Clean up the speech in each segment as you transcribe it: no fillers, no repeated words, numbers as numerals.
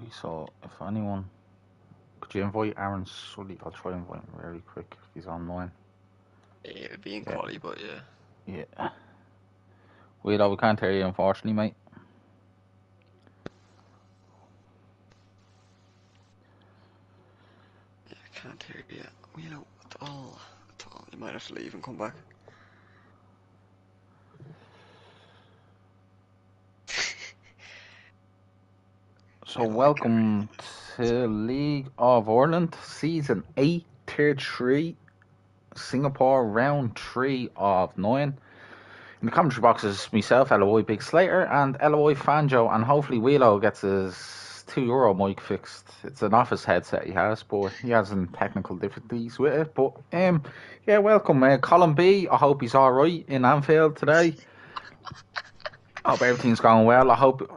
quality, so if anyone, could you invite Aaron Sully? I'll try and invite him very quick if he's online. Yeah, it'd be in Yeah, quality, but yeah. yeah. Weirdo, we can't hear you, unfortunately, mate. Yeah, I can't hear you. You know, at all. You might have to leave and come back. So, Wait till I get welcome to League of Ireland, Season 8, Tier 3, Singapore, Round 3 of 9. In the commentary box is myself, LOI Big Slater, and LOI Fanjo, and hopefully Wheelo gets his €2 mic fixed. It's an office headset he has, but he has some technical difficulties with it. But yeah, welcome, Colin B. I hope he's all right in Anfield today. I hope everything's going well. I hope,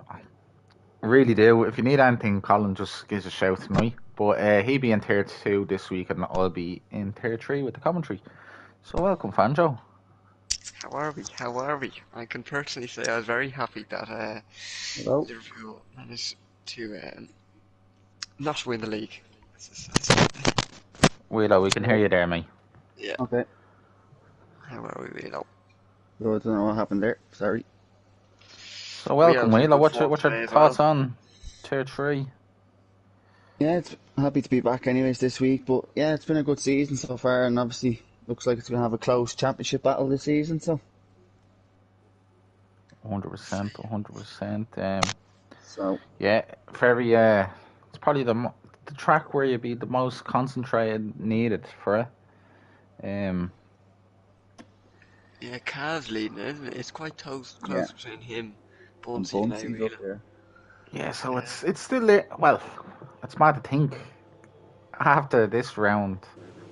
really do. If you need anything, Colin, just give us a shout tonight. But he'll be in tier 2 this week, and I'll be in tier 3 with the commentary. So welcome, Fanjo. How are we? How are we? I can personally say I was very happy that Hello. Liverpool managed to not win the league. Wheelo, we can hear you there, mate. Yeah. Okay. How are we, Wheelo? So I don't know what happened there. Sorry. So welcome, Wheelo's in Wheelo. good What's your form what's your today as thoughts well. on tier 3? Yeah, it's happy to be back anyways this week. But yeah, it's been a good season so far, and obviously looks like it's going to have a close championship battle this season. So 100%, 100%. so Yeah, very. It's probably the track where you'd be the most concentrated, needed for it. Yeah, Cavs leading, isn't it? It's quite close yeah, between him, and Bunsey, and now Bunce's up Wheeler. there. Yeah, so Yeah. it's still there. Well, it's mad to think. After this round,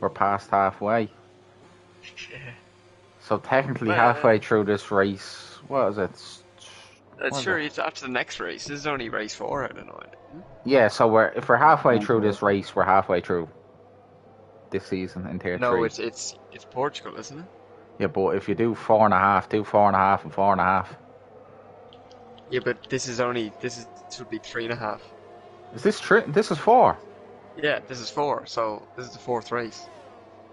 we're past halfway. Yeah. So technically, Well, halfway through this race, what is it? What is sure, it? it's after the next race. This is only race 4 out of 9. Yeah, so if we're halfway Round through four. this race, we're halfway through this season in tier No, 3. it's Portugal, isn't it? Yeah, but if you do 4.5, do 4.5 and 4.5. Yeah, but this should be 3.5. Is this true? This is 4. Yeah, this is 4, so this is the 4th race.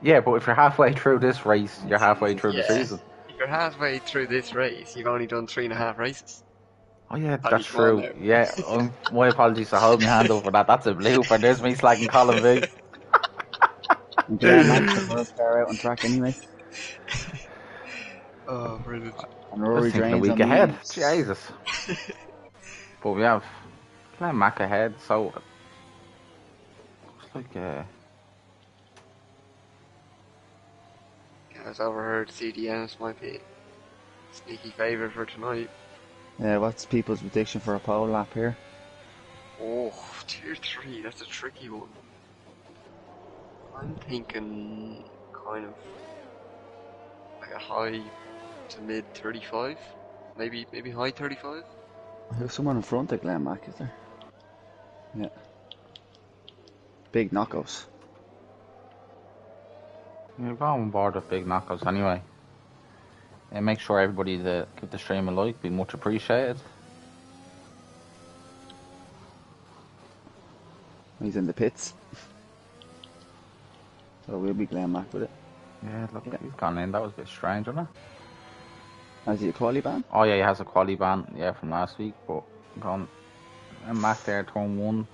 Yeah, but if you're halfway through this race, you're halfway through the Yeah. season. If you're halfway through this race, you've only done 3.5 races. Oh yeah, Paddy, that's come on true. now. Yeah, my apologies. I hold my hand over that. That's a blooper. There's me slagging Colin V. And Glenn Max and World Star out on track anyways. Oh, brilliant. And I was Rory thinking a Drains week on ahead. mediums. Jesus. But we have Glenn Mack ahead, so looks like I was overheard CDMs might be sneaky favourite for tonight. What's people's prediction for a pole lap here? Oh, tier 3, that's a tricky one. I'm thinking kind of like a high to mid 35, maybe high 35. There's someone in front of Glenn Mack, is there? Yeah. Big knockouts. you're going on board with big knockouts anyway. And make sure everybody to give the stream a like, be much appreciated. He's in the pits. So we'll be Glenn Mack with it. Yeah, look, Yeah. he's gone in. That was a bit strange, wasn't it? Has he a quali ban? Oh yeah, he has a quali ban, yeah, from last week, but gone. And Mac there, turn 1.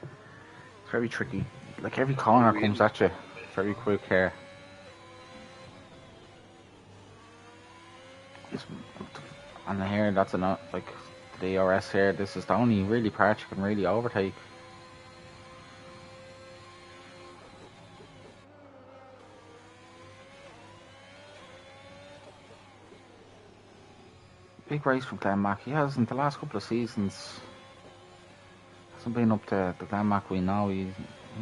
It's very tricky. Like every corner comes at you very quick here. And here, that's enough. Like the DRS here, this is the only really part you can really overtake. Big race from Glenn Mack. He has in the last couple of seasons hasn't been up to the Glenn Mack we know. He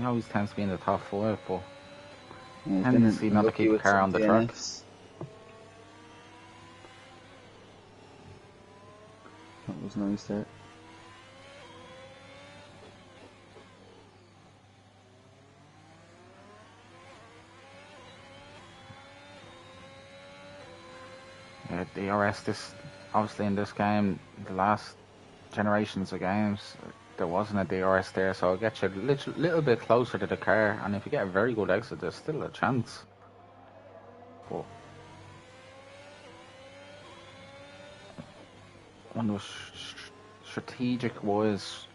always tends to be in the top 5, but Yeah, he's tends been to see not to lucky keep a with car some on the track. DNFs. That was nice there. DRS, this obviously in this game, the last generations of games, there wasn't a DRS there, so it gets you a little bit closer to the car, and if you get a very good exit, there's still a chance. But on the strategic wise,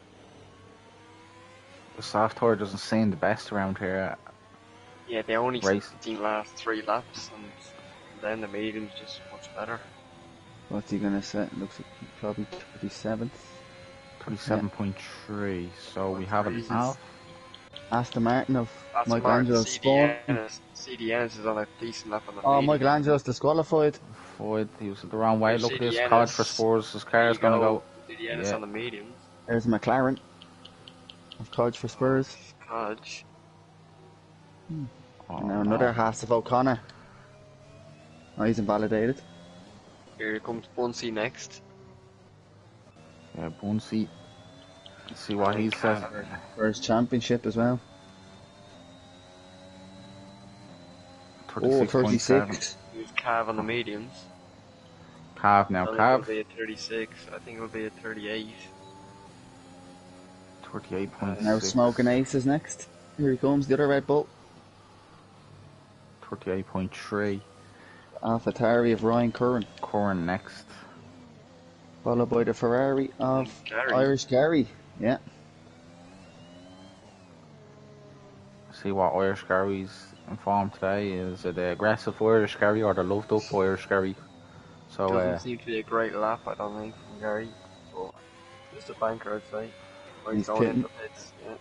the soft tour doesn't seem the best around here. Yeah, they only Race. the last 3 laps, and then the medium's just much better. What's he gonna set? Looks like probably 37th. 37.3, so we have an Jesus. half. Aston Martin of That's Michelangelo's spawn. CDN's is on a decent lap on the Oh, medium. Michelangelo's disqualified. Floyd, he was the wrong way. Look at this CDN card is- for Spurs. His car is There you going to go. CDN is Yeah. on the medium. There's McLaren of College for Spurs. Hodge. Oh, And now another Haas of O'Connor. Oh, he's invalidated. Here comes Bunsey next. Yeah, Bunsey. Let's see what he says. For his championship as well. Oh, 36.7. 36. Here's Cav on the mediums. Cav now. I think it'll Cav. be at 36. I think it'll be at 38. 38.6. Now Smoking Aces next. Here he comes, the other Red Bull. 38.3. AlphaTauri of Ryan Curran. Corrin next. Followed by the Ferrari of Gary. Irish Gary. Yeah. See what Irish Gary's informed today. Is it the aggressive Irish Gary or the loved up Irish Gary? So, Doesn't seem to be a great lap, I don't think, from Gary. But just a banker, I'd say. Or He's going pitting. into pits. Yeah.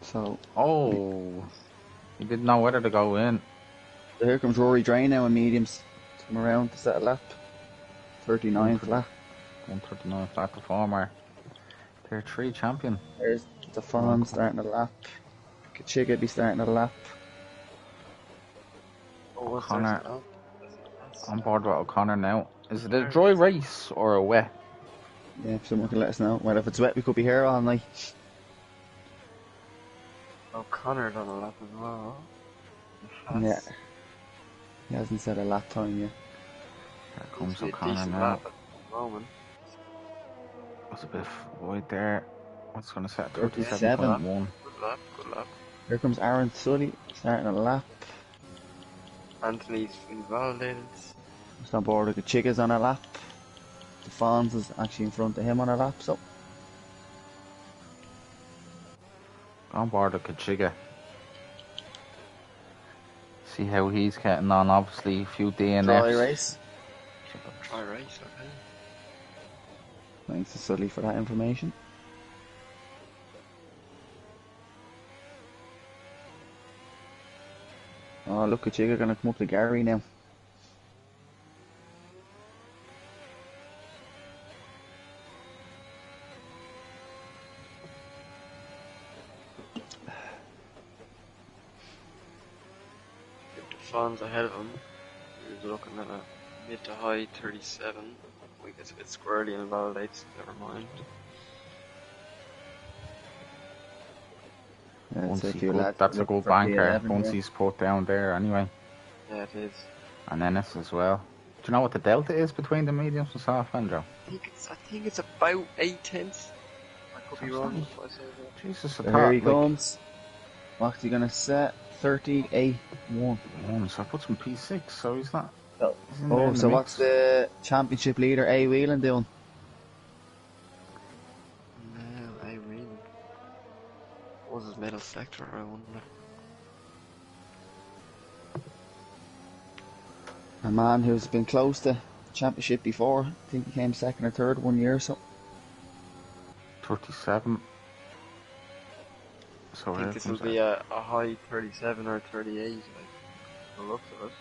So oh, he didn't know whether to go in. here comes Rory Drain now in mediums. To come around to set a lap. 39th lap. 139 flat performer. Tier 3 champion. There's the Fawn starting a lap. Kachiga be starting a lap. Oh, what's Connor. this now? On board with O'Connor now. Is it a dry race or a wet? Yeah, if someone can let us know. Well, if it's wet, we could be here all night. O'Connor's on a lap as well. Yeah. He hasn't said a lap time yet. Here comes Seems to be a O'Connor decent now. lap at the moment. Was a bit wide there. What's going to set? 37. 37.1. Good lap, good lap. Here comes Aaron Sully starting a lap. Anthony's invalidated. Just on board with the Chigas on a lap. The Fawns is actually in front of him on a lap, so On board with Kachiga. See how he's getting on. Obviously, a few DNFs. dry race. Try race, okay. Thanks to Sully for that information. Oh, look at Chiga gonna come up to Gary now. Fon's ahead of him. He's looking at a mid to high 37. I think it's a bit squirrely and invalidates. Never mind. That's Bunsey good. That's a good banker. Bunsey's put down there anyway. Yeah, it is. And Ennis as well. Do you know what the delta is between the mediums and soft, Andrew? I think it's about 8/10. I could be wrong if I say that. Jesus, I So thought, here he like, comes. What's he gonna set? 38-1. So I put some P6, so he's not. Oh, he's in there in the so mix. what's the championship leader A. Whelan doing? No, I really. What was his medal sector? I wonder. A man who's been close to championship before. I think he came second or third 1 year or so. 37. So I here think this will comes be a high 37 or 38, like, the looks of it.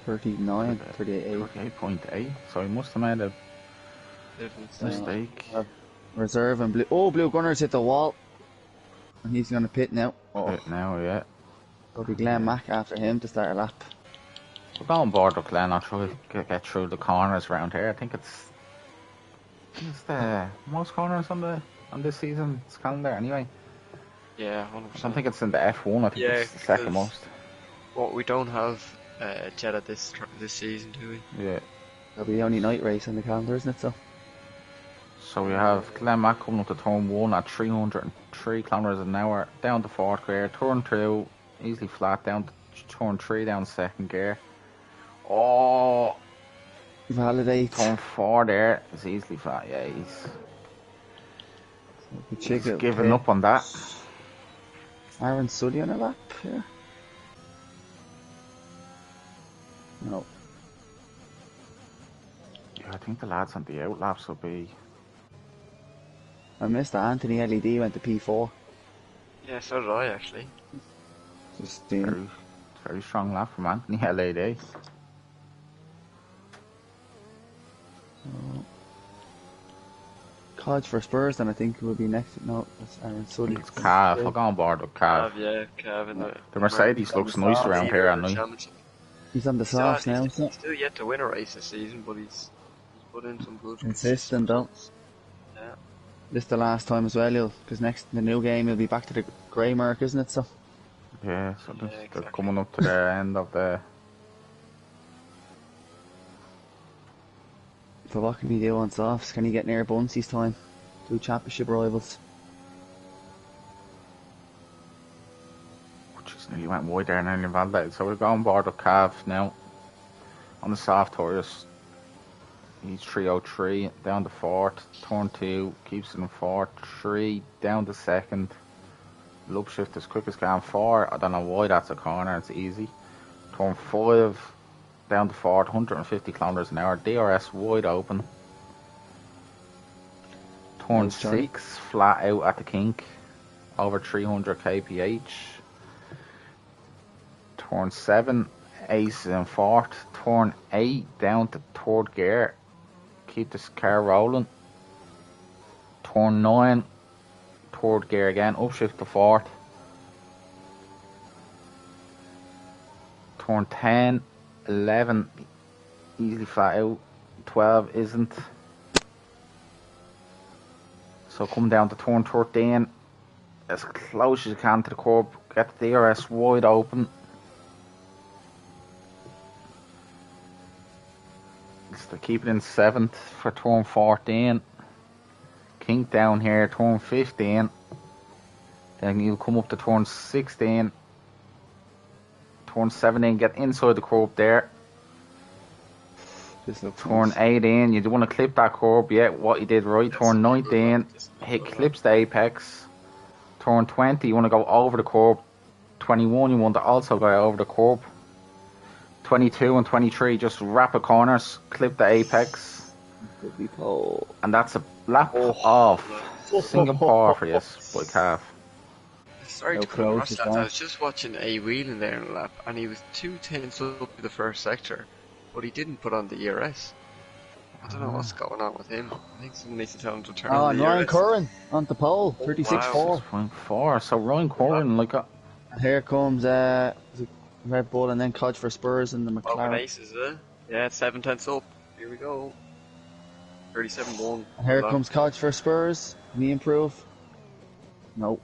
$39, 38. 38.8. So he must have made a Different mistake. Reserve and blue. Oh, Blue Gunners hit the wall. And he's gonna pit now. Oh, Bit now, yeah. it'll be Glenn Mack after him to start a lap. We'll go on board with Glenn. I'll try to get through the corners around here. I think it's the most corners on this season's calendar anyway. Yeah, I 100%. don't think it's in the F1. I think Yeah, it's the second because- most. Well, we don't have Jeddah this season, do we? Yeah. That'll be the only night race on the calendar, isn't it? So So we have Glenmac coming up to turn 1 at 303 kilometers an hour, down to 4th gear, turn 2, easily flat, down to turn 3, down 2nd gear. Oh, validate. turn 4 there is easily flat, yeah, he's giving up on that. Aaron Sully on a lap here? No. Yeah, I think the lads on the outlaps will be... I missed that Anthony LED went to P4. Yeah, so did I actually. Just very strong lap from Anthony LED. College for Spurs, then I think it will be next. No, that's Aaron Sully. It's Cav. I'll go on board with Cav. Yeah, Cav in the Mercedes looks nice around here, and he's on the softs now. He's still yet to win a race this season, but he's put in some good consistent though. Yeah. This is the last time as well, because next in the new game he'll be back to the grey mark, isn't it? So. Yeah, so they're coming up to the end of the... So what can he do on softs? Can he get near Bunce's time? 2 championship rivals. Just nearly went wide there and nearly validated. So we're going board with Cav now. On the soft tires. He's 303, down to 4th, turn 2, keeps it in 4th, 3, down to 2nd. Loop shift as quick as can, 4, I don't know why that's a corner, it's easy. Turn 5, down to 4th, 150 kilometers an hour, DRS wide open. Turn 6, flat out at the kink, over 300 kph. Turn 7, ace in 4th, turn 8, down to 3rd gear. Keep this car rolling. Turn 9, 3rd gear again, upshift to 4th. Turn 10, 11, easily flat out. 12 isn't. So come down to turn 13, as close as you can to the curb. Get the DRS wide open. So keep it in 7th for turn 14. Kink down here, turn 15. Then you'll come up to turn 16. Turn 17, get inside the curb there. Turn 18, you do want to clip that curb, yeah, what you did right. Turn 19, hit clips the apex. Turn 20, you want to go over the curb. 21, you want to also go over the curb. 22 and 23, just rapid corners, clip the apex. And that's a lap off Singapore for you, by Cav. Sorry to cut across that, I was just watching A Whelan there in the lap, and he was 2 tenths up the first sector, but he didn't put on the ERS. I don't know what's going on with him. I think someone needs to tell him to turn on the Ryan ERS. Curran on the pole, 36.4. 6.4, so Ryan Curran, like a... And here comes Red Bull and then College for Spurs and the McLaren. Open aces, yeah, 7 tenths up. Here we go. 37.1. And here comes College for Spurs. Can he improve? No.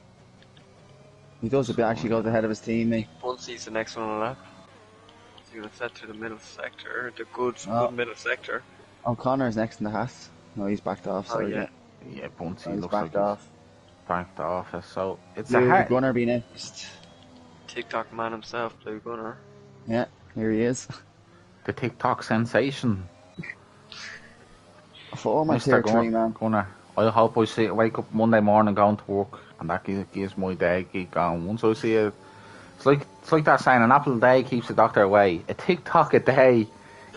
He does a bit, actually goes ahead of his team, mate. Bunce's the next one on the lap. He's going to set to the middle sector, the good middle sector. O'Connor's next in the Haas. No, he's backed off, sorry. Yeah, Buncey looks backed like off. Backed off, so it's Blue a hard... Gunner be next. TikTok man himself, Blue Gunner. Yeah, here he is. The TikTok sensation. For my tier 3, man. Gunner. I hope I wake up Monday morning going to work, and that gives my day keep going. Once I see it, it's like that saying: an apple a day keeps the doctor away. A TikTok a day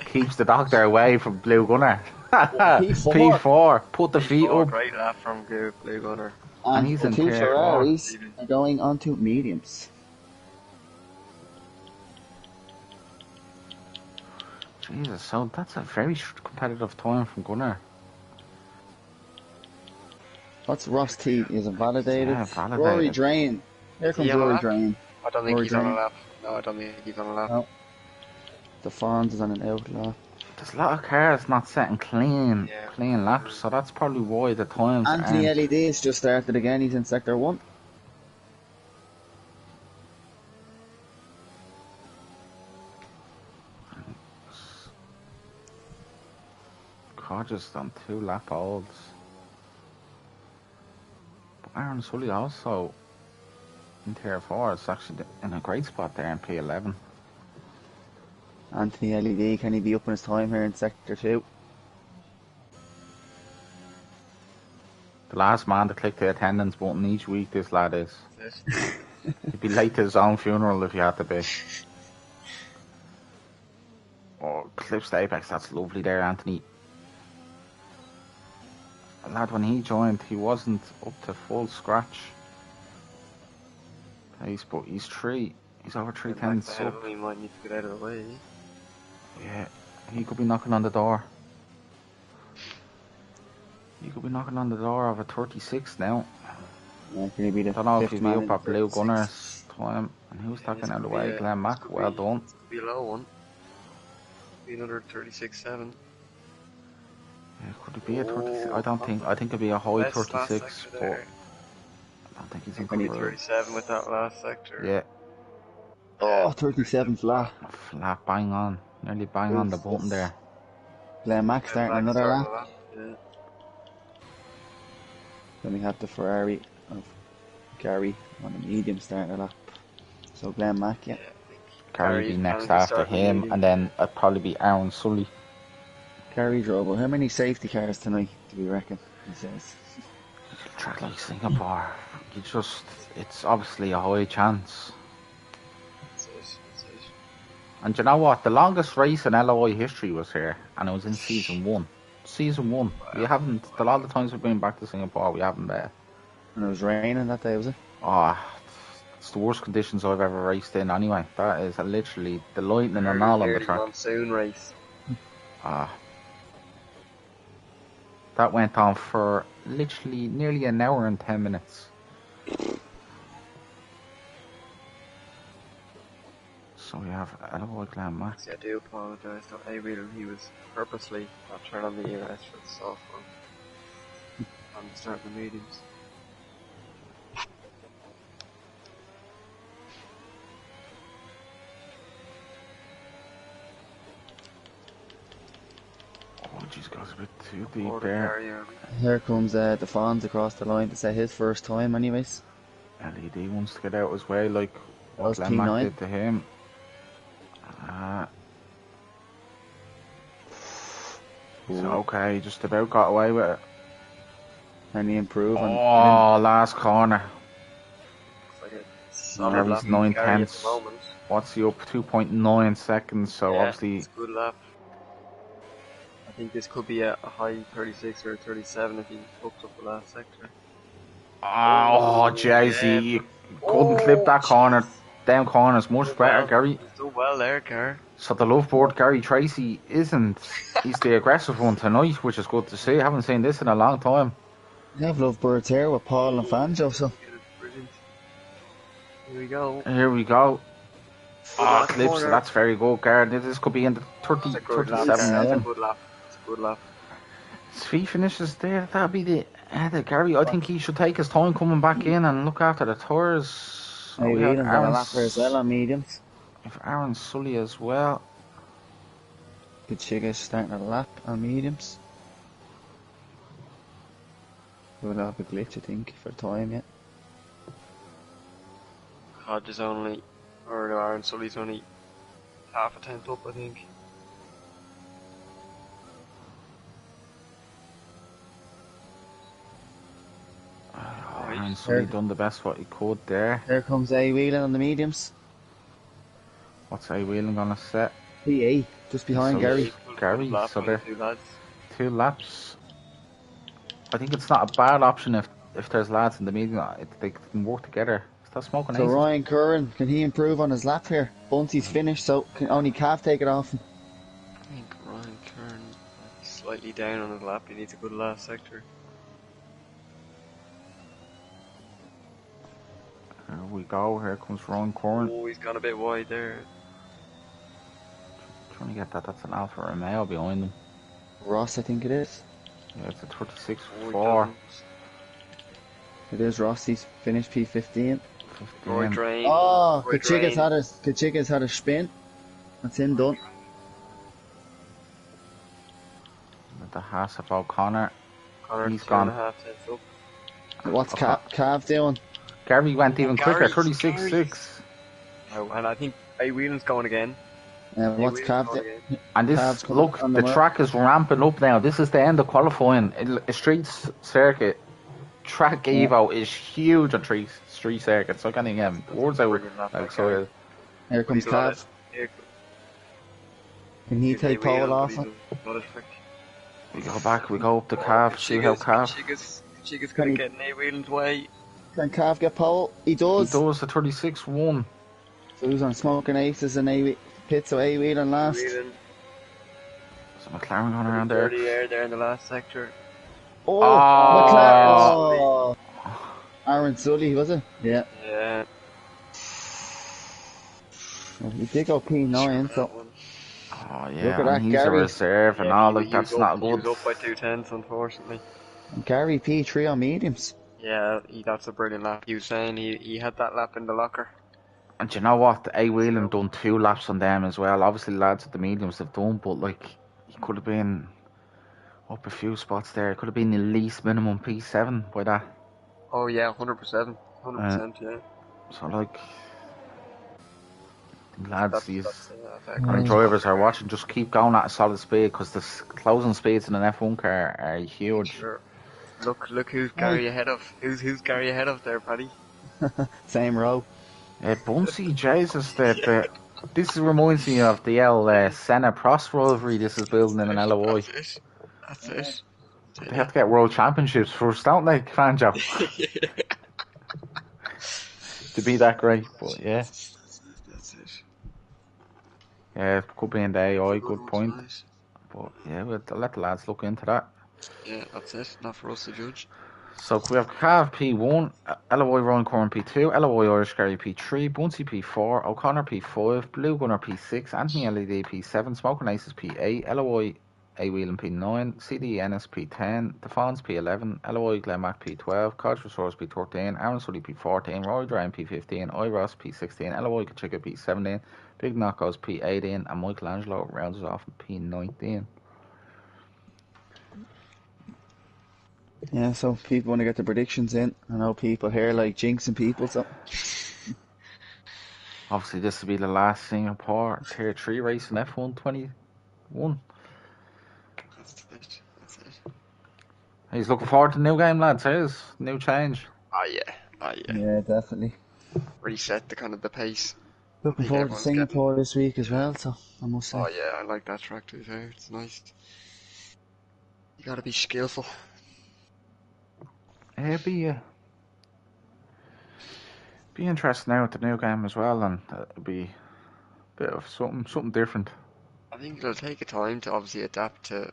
keeps the doctor away from Blue Gunner. P4. Put the feet up. Great laugh from Blue Gunner. And he's the in 2 tier Ferraris are going on to mediums. Jesus, so that's a very competitive time from Gunner. What's Ross T? Is it validated? Yeah, validated. Rory Drain. Here comes Rory Drain. I don't think he's on a lap. No, I don't think he's on a lap. No. The Fonz is on an outlaw. There's a lot of cars not setting clean laps, so that's probably why the times. Anthony LED has just started again. He's in sector 1. Rogers on 2 lap olds. But Aaron Sully also in tier 4 is actually in a great spot there in P11. Anthony LED, can he be up on his time here in sector 2? The last man to click the attendance button each week, this lad is. He'd be late to his own funeral if he had to be. Oh, clips the apex, that's lovely there, Anthony. The lad, when he joined, he wasn't up to full scratch pace, but he's over 3 tenths up. He might need to get out of the way. Yeah, he could be knocking on the door. He could be knocking on the door of a 36 now. Yeah, can he be the Don't know if fifth he'll be man up at Blue 36? Gunner's time. And who's taking out of the way? Glenn Mack, well done. Could be a low one. Could be another 36.7. Yeah, could it be a 36? I think it'd be a high 36, but I don't think he's in Could be control. 37 with that last sector. Yeah, Oh, 37 flat. flat bang on. Nearly bang on the button there. Glenn Mack starting another lap. Yeah. Then we have the Ferrari of Gary on the medium starting a lap. So Glenn Mack, yeah. Gary be Gary's next planning to after start the him, medium. and then it'd probably be Aaron Sully. Gary drove. Well, how many safety cars tonight do we reckon? He says. Track like Singapore, it's obviously a high chance. That's it. And you know what? The longest race in LOI history was here, and it was in season 1. Season 1. We haven't, a lot of the times we've been back to Singapore, we haven't there. And it was raining that day, was it? Oh, it's the worst conditions I've ever raced in anyway. That is literally the lightning and all on the track. Monsoon race. That went on for literally nearly an hour and 10 minutes. So we have LOI Glenn Mack. I do apologise to A-Wheeler, he was purposely not turning on the ERS for the soft one. On the start of the mediums. Oh jeez, goes a bit too deep Order there. carrier. Here comes the Fonz across the line to say his first time anyways. LED wants to get out as well, like That was what Glenn Mack P9. did to him. He's okay, just about got away with it. Can he improve on Oh, last corner. Like a solid Gary's lap 9 Gary at the tenths. moment. What's he up? 2.9 seconds, so Yeah, obviously. it's a good lap. I think this could be a high 36 or 37 if he hooked up the last sector. Oh, Jay-Z, you couldn't clip that corner. Down corner's much better, Gary. He's done well there, Gar. So the loveboard Gary Tracy isn't. He's the aggressive one tonight, which is good to see. I haven't seen this in a long time. We have Lovebirds here with Paul and Fanjo, so Brilliant. Here we go. Here we go. last Clips, corner. that's very good, Gary. This could be in the 30, It's a good lap. 37 yeah. It's a now. good lap. It's a good lap. 3 finishes there. That'll be the Gary. I think he should take his time coming back in and look after the tours. hey, We we have have got a lap here as well on mediums. If Aaron Sully as well. Good Chigas starting a lap on mediums. We'll have a glitch, I think, for time yet. Hodge is only, or no, Aaron Sully's only half a tenth up, I think. Aaron Sully done the best what he could there. Here comes A Wheeling on the mediums. What's A Wheeling gonna set? PE, just behind So- Gary. Gary, Good lap so by they're- the two lads. 2 laps. I think it's not a bad option if there's lads in the medium. They can work together. Stop smoking So aces. Ryan Curran, can he improve on his lap here? Bunty's finished, so can only Calf take it off him. I think Ryan Kern slightly down on his lap. He needs a good last sector. Here we go. Here comes Ron Corn. Oh, he's gone a bit wide there. Trying to get that. That's an Alfa Romeo behind them. Ross, I think it is. Yeah, it's a 36 Oh, he 4. doesn't. It is Ross, he's finished P15. Roy 15. Drain. Oh, Roy Kachiga's had a spin. That's him done. The pass up O'Connor. Connor He's 2.5 gone. tenths up. What's Cav doing? Gary went even quicker, Gary. 36.6. Oh, and I think A Whelan's going again. What's Cav doing? And this, look, the track is ramping up now. This is the end of qualifying. A street circuit, track Evo is huge on street circuits. So I can't even get words out. So here comes Cav. Can he take pole off him? We go up to Cav, see how Cav. Chiga's going to get in A Whelan's way. Can Cav get pole? He does. He does, the 36.1. So who's on smoking aces and pits of A Whelan last? So McLaren going around there. There in the last sector. Oh, McLaren! Oh. Aaron Sully, was it? Yeah. Yeah. Well, he did go P9, so. Oh yeah, look at that, he's Gary. A reserve and all, like, that's not good. He was up by 2 tenths, unfortunately. And Gary P3 on mediums. Yeah, that's a brilliant lap. He was saying he had that lap in the locker. And do you know what? A Whelan done 2 laps on them as well. Obviously, lads at the mediums have done, but like, he could have been up a few spots there. It could have been at least minimum P7 by that. Oh yeah, 100%. 100%, yeah. So like, lads, these drivers are watching, just keep going at a solid speed, because the closing speeds in an F1 car are huge. Sure. Look who's Gary ahead of. Who's Gary ahead of there, Paddy? Same row. Bunsey, Jesus, this reminds me of the Senna Prost rivalry this is building in an LOI. That's it. They have to get world championships first, don't they, Fanjo? To be that great, but yeah. That's it. Yeah, could be in the AI, good point. Nice. But yeah, we'll let the lads look into that. Yeah, that's it. Not for us to judge. So we have Cav P1, LOI Ryan Corn P2, LOI Irish Gary P3, Bunsey P4, O'Connor P5, Blue Gunner P6, Anthony LED P7, Smoking Aces P8, LOI A Whelan P9, CD Ennis P10, Defons P11, LOI Glenmac P12, Codge Resource P13, Aaron Sully P14, Roy Ryan P15, Ross P16, LOI Kachika P17, Big Knockos P18, and Michelangelo rounds us off P19. Yeah, so people want to get the predictions in. I know people here like jinxing people, so. Obviously, this will be the last Singapore Tier 3 race in F1 21. That's it. He's looking forward to the new game, lads. Here's new change. Oh yeah. Yeah, definitely. Reset the kind of the pace. Looking forward to Singapore this week as well, so I must say. Oh yeah, I like that track too. It's nice. You gotta be skillful. It'd be interesting now with the new game as well, and it'll be a bit of something different. I think it'll take a time to obviously adapt to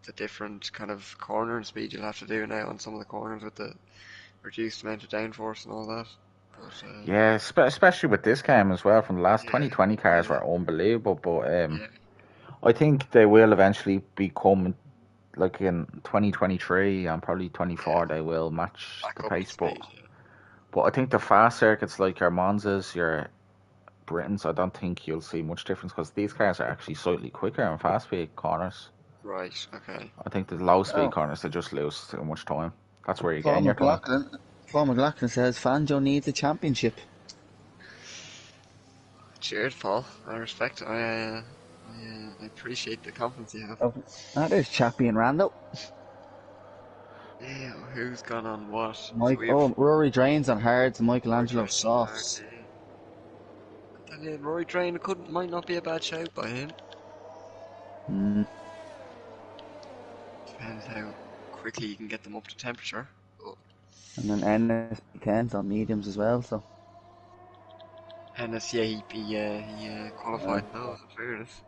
the different kind of cornering speed you'll have to do now on some of the corners with the reduced amount of downforce and all that. But, yeah, especially with this game as well. From the last 2020 cars were unbelievable, but I think they will eventually become. Like in 2023 and probably 24, they will match the pace. But I think the fast circuits like your Monzas, your Britons, I don't think you'll see much difference, because these cars are actually slightly quicker in fast speed corners. Right, okay. I think the low speed corners, they just lose too much time. That's where you get your time. Paul McLaughlin says Fanjo needs a championship. Cheers, Paul. I respect it. I appreciate the confidence you have. Oh, there's Chappie and Randall. Yeah, who's gone on what? Rory Drain's on hards and Michelangelo softs. Rory Drain might not be a bad shout by him. Depends how quickly you can get them up to temperature. And then Ennis P10's on mediums as well, so. Ennis, he qualified now, in fairness.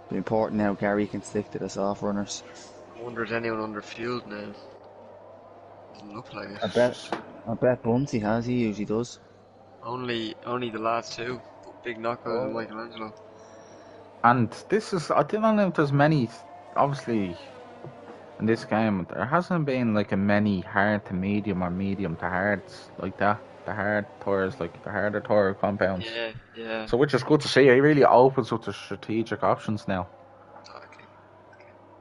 It's important now Gary can stick to the soft runners. I wonder if anyone under fueled now. Doesn't look like it. I bet Bunsey has, he usually does. Only the last two. Big Knockout and Michelangelo. And this is, I don't know if there's many, obviously, in this game, there hasn't been like a many hard to medium or medium to hards like that. The hard tires, like the harder tire compounds. Yeah. So which is good to see. It really opens up the strategic options now. Exactly.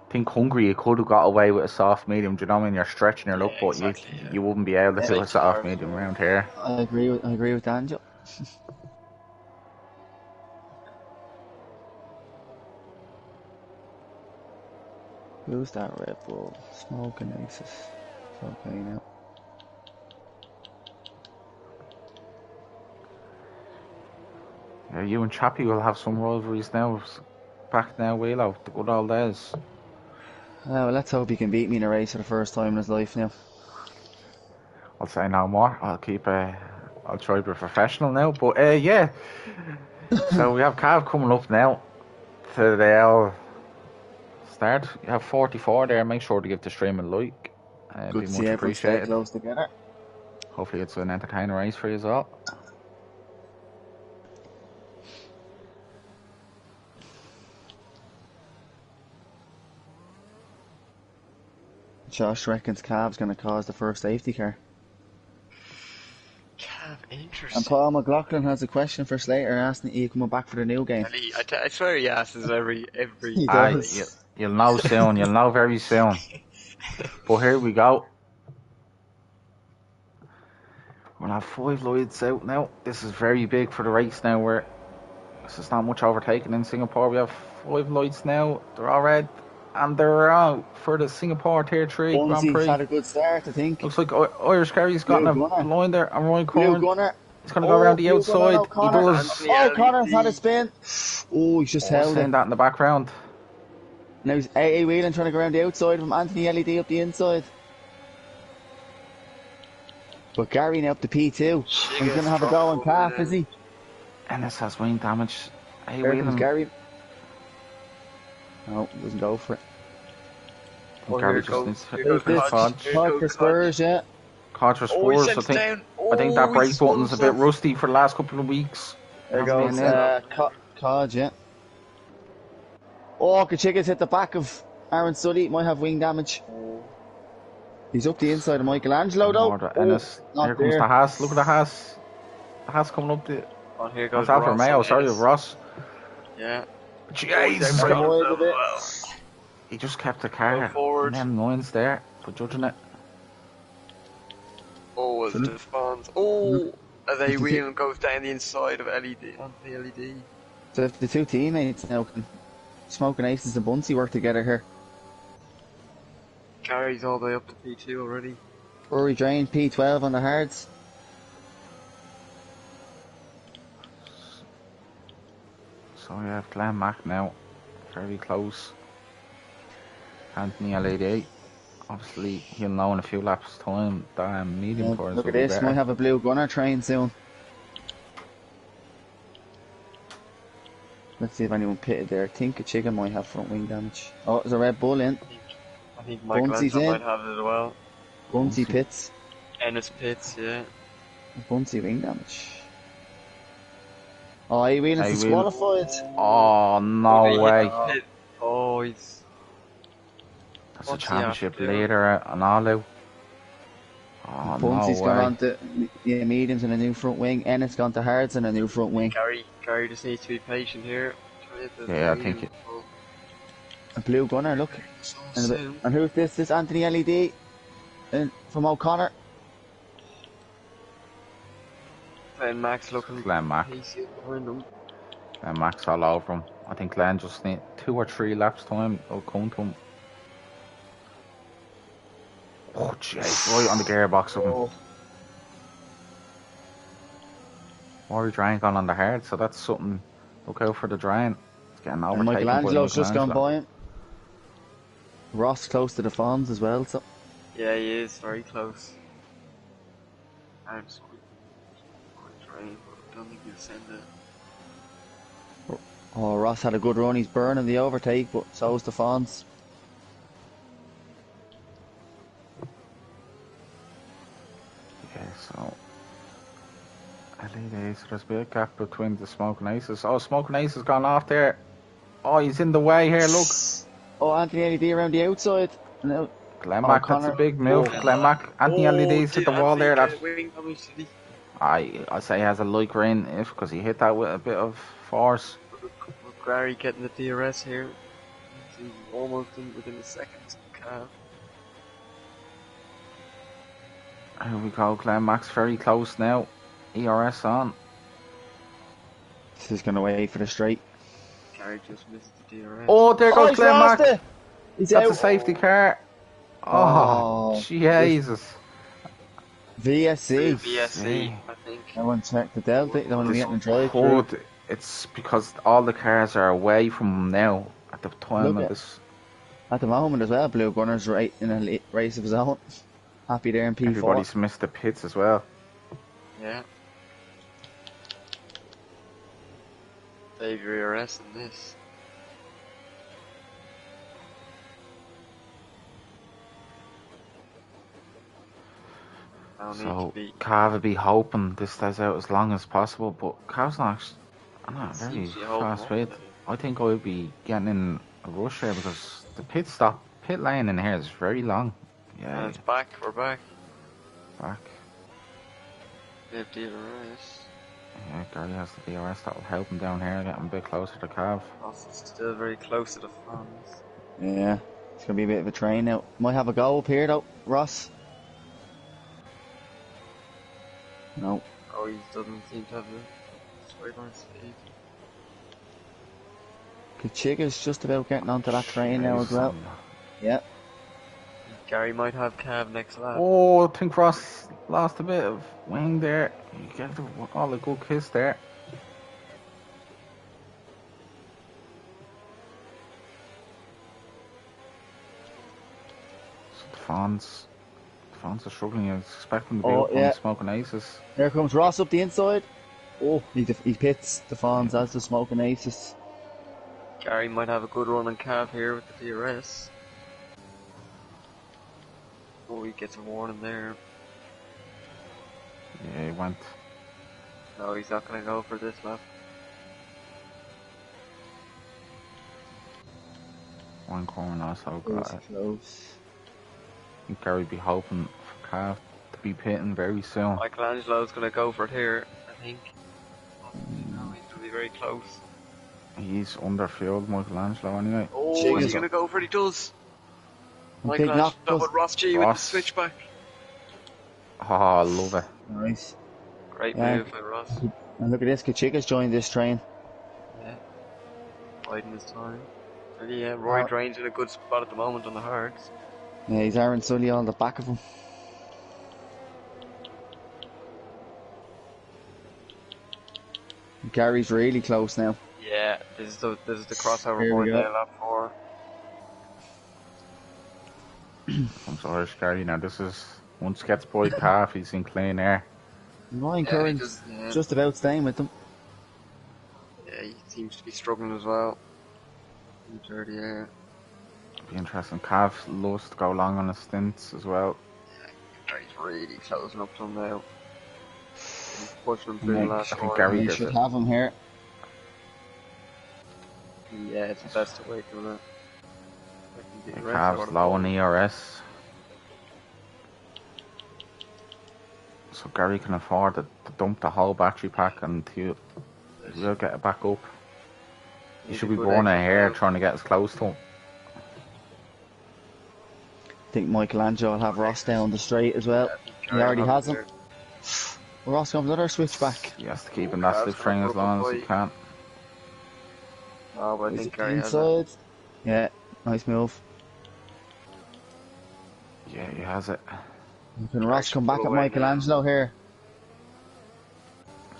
think Hungary you could have got away with a soft medium. Do you know what I mean? You're stretching your luck, but exactly, you wouldn't be able to do a soft medium around here. I agree with Daniel. Who's that Red Bull? Smoking Aces. It's okay now. Yeah, you and Chappie will have some rivalries now. Back now, Wheelo, the good old days. Well, let's hope he can beat me in a race for the first time in his life now. I'll say no more. I'll try to be professional now. But yeah. So we have Cav coming up now to the start. You have 44 there. Make sure to give the stream a like. Good be to see much everyone stay appreciated. close together. Hopefully it's an entertaining race for you as well. Josh reckons Cav's going to cause the first safety car. Cav, interesting. And Paul McLaughlin has a question for Slater asking, are you coming back for the new game? I swear he asks us every You'll know soon. You'll know very soon. But here we go. We'll have 5 Lloyds out now. This is very big for the race now. Where there's not much overtaking in Singapore. We have 5 Lloyds now. They're all red. And they're out for the Singapore Tier 3 Grand Prix. Had a good start, I think. Looks like Irish Kerry's got a line there. And Ryan Corn. He's going to go around the outside. He does. Connor's had a spin. Oh, he's just held it. That in the background. Now he's AA Whelan trying to go around the outside from Anthony LED up the inside. But Gary now up to P2. He's going to have a go on Calf, is he? Ennis has wing damage. Hey, Whelan. Gary. No, doesn't go for it. Gary just needs to Hodge for Spurs, yeah. Hodge for Spurs. I think that brake button's a bit rusty for the last couple of weeks. There goes Hodge, yeah. Oh, Kachika's hit the back of Aaron Sully. Might have wing damage. He's up the inside of Michelangelo, though. Here comes the Haas. Look at the Haas. The Haas coming up the... Oh, here goes Alfa Romeo, sorry, Ross. Yeah. Jeez. He just kept the car. And then Noyens there for judging it. Oh, as it spawns. Oh, as a wheel goes down the inside of LED on the LED. So if the two teammates now can Smoking Aces and Bunsey work together here. Carries all the way up to P2 already. Rory Drain P12 on the hards. So we have Glenn Mack now, very close. Anthony LED. Obviously, he'll know in a few laps' time that medium for us. Look at this, might have a blue gunner train soon. Let's see if anyone pitted there. I think a chicken might have front wing damage. Oh, there's a Red Bull in. I think Michelangelo might have it as well. Bunsey pits. Ennis pits, yeah. Bunsey wing damage. Oh, Whelan's disqualified. Oh, no way. Oh, he's... That's a championship leader and all out. Oh, Bunsey's gone on to mediums and a new front wing. Ennis gone to hards and a new front wing. Gary just needs to be patient here. Yeah, I think it. A blue gunner, look. And who's this? This Anthony LED from O'Connor. Glenn Max looking. Glenn Mack. Glenn Max all over him. I think Glenn just need 2 or 3 laps time. I'll come to him. Oh, jeez, right on the gearbox of him. Rory Drain gone on the hard, so that's something. Look out for the Drain. It's getting overtaken. Michelangelo's just gone by him. Ross close to the Fonz as well, so. Yeah, he is very close. I'm Drain, but I don't think he'll send it. Oh, Ross had a good run. He's burning the overtake, but so's the Fonz. So LED, so there's a bit of gap between the Smoking Aces. Oh, Smoking Aces has gone off there. Oh, he's in the way here, look. Oh, Anthony LED around the outside. No. Glenn Mack, that's a big move. Glenn Mack, Anthony LED's hit the wall there. I say he has a light green if because he hit that with a bit of force. Gary getting the DRS here. He's almost within a second. Cav. Here we go, Glenn Max very close now. ERS on. This is going to wait for the straight. Gary just missed the DRS. Oh, there goes he's Glenn lost Max. it! He's That's out. a safety car. Oh, Jesus. VSC. VSC, I think. I want to check the Delta. They don't want to get in the drive through. It's because all the cars are away from him now at the time of this. At the moment as well, Blue Gunner's right in a race of his own. Happy there in P4. Everybody's missed the pits as well. Yeah. Save your ERS in this. So Cav would be hoping this stays out as long as possible, but Cav's not very fast speed. I think I would be getting in a rush here because the pit lane in here is very long. Yeah, it's back. We're back. Back. We have DRS. Yeah, Gary has the DRS. That will help him down here, get him a bit closer to Cav. Ross is still very close to the fans. Yeah, it's going to be a bit of a train now. Might have a go up here though, Ross. No. Oh, he doesn't seem to have the straight line speed. Kachiga's just about getting onto that train now as well. Yeah. Gary might have Cav next lap. Oh, I think Ross lost a bit of wing there. You get all a good kiss there. So the fans are struggling. I was expecting to be up on Smoking Aces. There comes Ross up the inside. Oh, he pits the fans as the Smoking Aces. Gary might have a good run on Cav here with the DRS. Oh, he gets a warning there. Yeah, he went. No, he's not going to go for this lap. One corner also got it. Close. I think Gary be hoping for Cav to be pitting very soon. Michelangelo's going to go for it here, I think. No, he's going to be very close. He's underfield, Michelangelo, anyway. Oh, is he going to go for it? He does. Michelangelo with Ross G with the switchback. Oh, I love it. Nice. Great move by Ross. And look at this, Kachiga's joined this train. Yeah. Biding his time. And yeah, Roy Drain's in a good spot at the moment on the hards. Yeah, he's Aaron Sully on the back of him. Gary's really close now. Yeah, this is the crossover point there, lap 4. Comes Irish Gary now. This is once gets by Cav, he's in clean air. Ryan Curran's just about staying with them. Yeah, he seems to be struggling as well. In dirty air. Be interesting. Cav loves to go long on his stints as well. Yeah, Gary's really closing up to him now. He's pushing him through the last I think Gary should have him here. Yeah, it's the best way to it. Cav's low on ERS. So Gary can afford to dump the whole battery pack and he'll get it back up. He should be burning a hair trying to get as close to him. I think Michelangelo will have Ross down the straight as well. He already has him. Ross comes another switchback. He has to keep in that slipstream as long as he can. Oh, but I think Gary inside. Yeah, nice move. Yeah, he has it. Can Ross come back at Michelangelo here?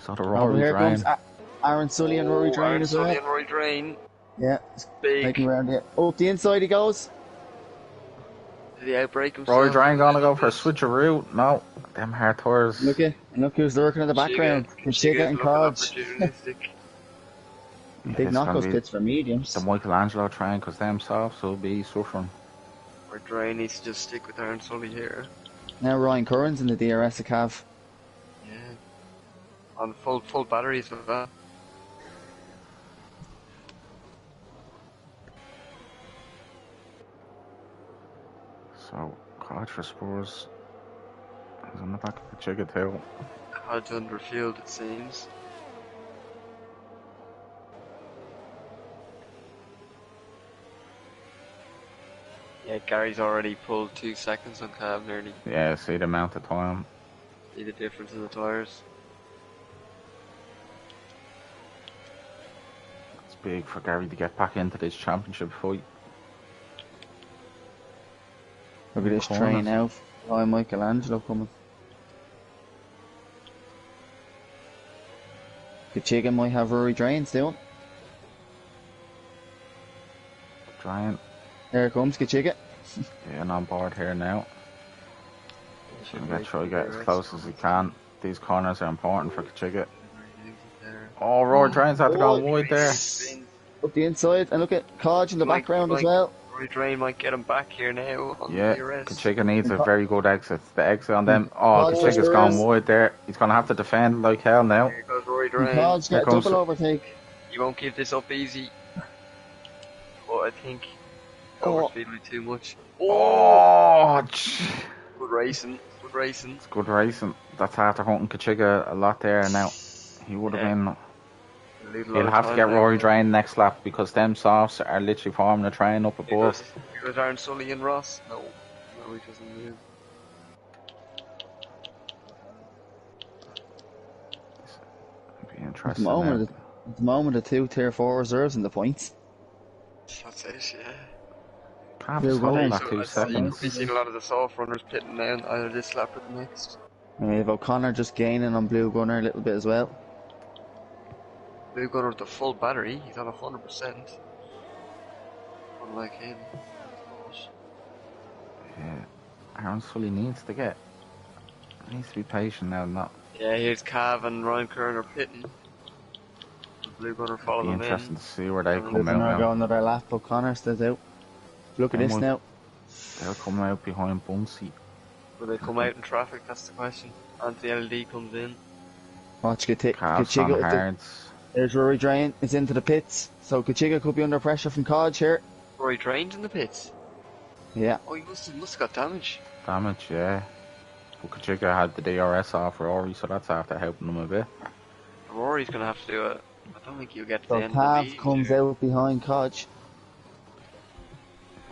So the Rory here Drain. comes Aaron Sully and Rory Drain as well. Sully and Rory Drain. Yeah, big. Taking around here. Oh, up the inside he goes. Did he outbreak himself? Rory Drain gonna go for a switcheroo. No, them hard tours. Look who's lurking in the background. Kachiga and Codge. Big knockouts pits for mediums. The Michelangelo train, because them softs will be suffering. Or Drain needs to just stick with Aaron Sully here. Now Ryan Curran's in the DRS of Cav. Yeah. On full batteries with that. So, Codge for Spurs. He's on the back of the Chigga too. Codge underfield it seems. Yeah, Gary's already pulled 2 seconds on Cav nearly. Yeah, see the amount of time. See the difference in the tyres. It's big for Gary to get back into this championship fight. Look at this train now. Oh, Michelangelo coming. Kachiga might have Rory Drain still. Giant. There comes Kachiga. Getting on board here now. Try to get as close as he can. These corners are important for Kachiga. Oh, Rory Drain's had to go wide there. Up the inside, and look at Kodge in the background as well. Rory Drain might get him back here now. Yeah, Kachiga needs a very good exit. The exit on them. Oh, Kachiga's gone wide there. He's going to have to defend like hell now. Here goes Rory Drain. Kodge get a double overtake. He won't give this up easy. But I think overspeeding me too much. Oh, good racing. Good racing. It's good racing. That's after hunting Kachiga a lot there now. He would have been... He'll have to get Rory Drain next lap because them softs are literally forming a train up above. Here goes Aaron Sully and Ross. No, he doesn't move. It'd be interesting. At the moment, the 2 Tier 4 reserves in the points. That's it, yeah. Can't be holding that 2 seconds. We've seen a lot of the soft runners pitting down either this lap or the next. We have O'Connor just gaining on Blue Gunner a little bit as well. Blue Gunner with the full battery, he's on 100%. Unlike him. Yeah, Aaron Sully needs to be patient now, not. Yeah, here's Cav and Ryan Kerner pitting. Blue Gunner follow them in. Interesting to see where they come out now. Now. Go another lap, O'Connor stays out. Look at this now. They'll come out behind Bunsey. Will they come out in traffic? That's the question. Anthony LD comes in. Watch Kachiga on hards. There's Rory Drain. It's into the pits. So Kachiga could be under pressure from Kodge here. Rory Drain's in the pits? Yeah. Oh, he must have got damage. Damage, yeah. But Kachiga had the DRS off Rory, so that's after helping him a bit. Rory's going to have to do it. I don't think he'll get to so the end of the lead. Cav comes out behind Kodge.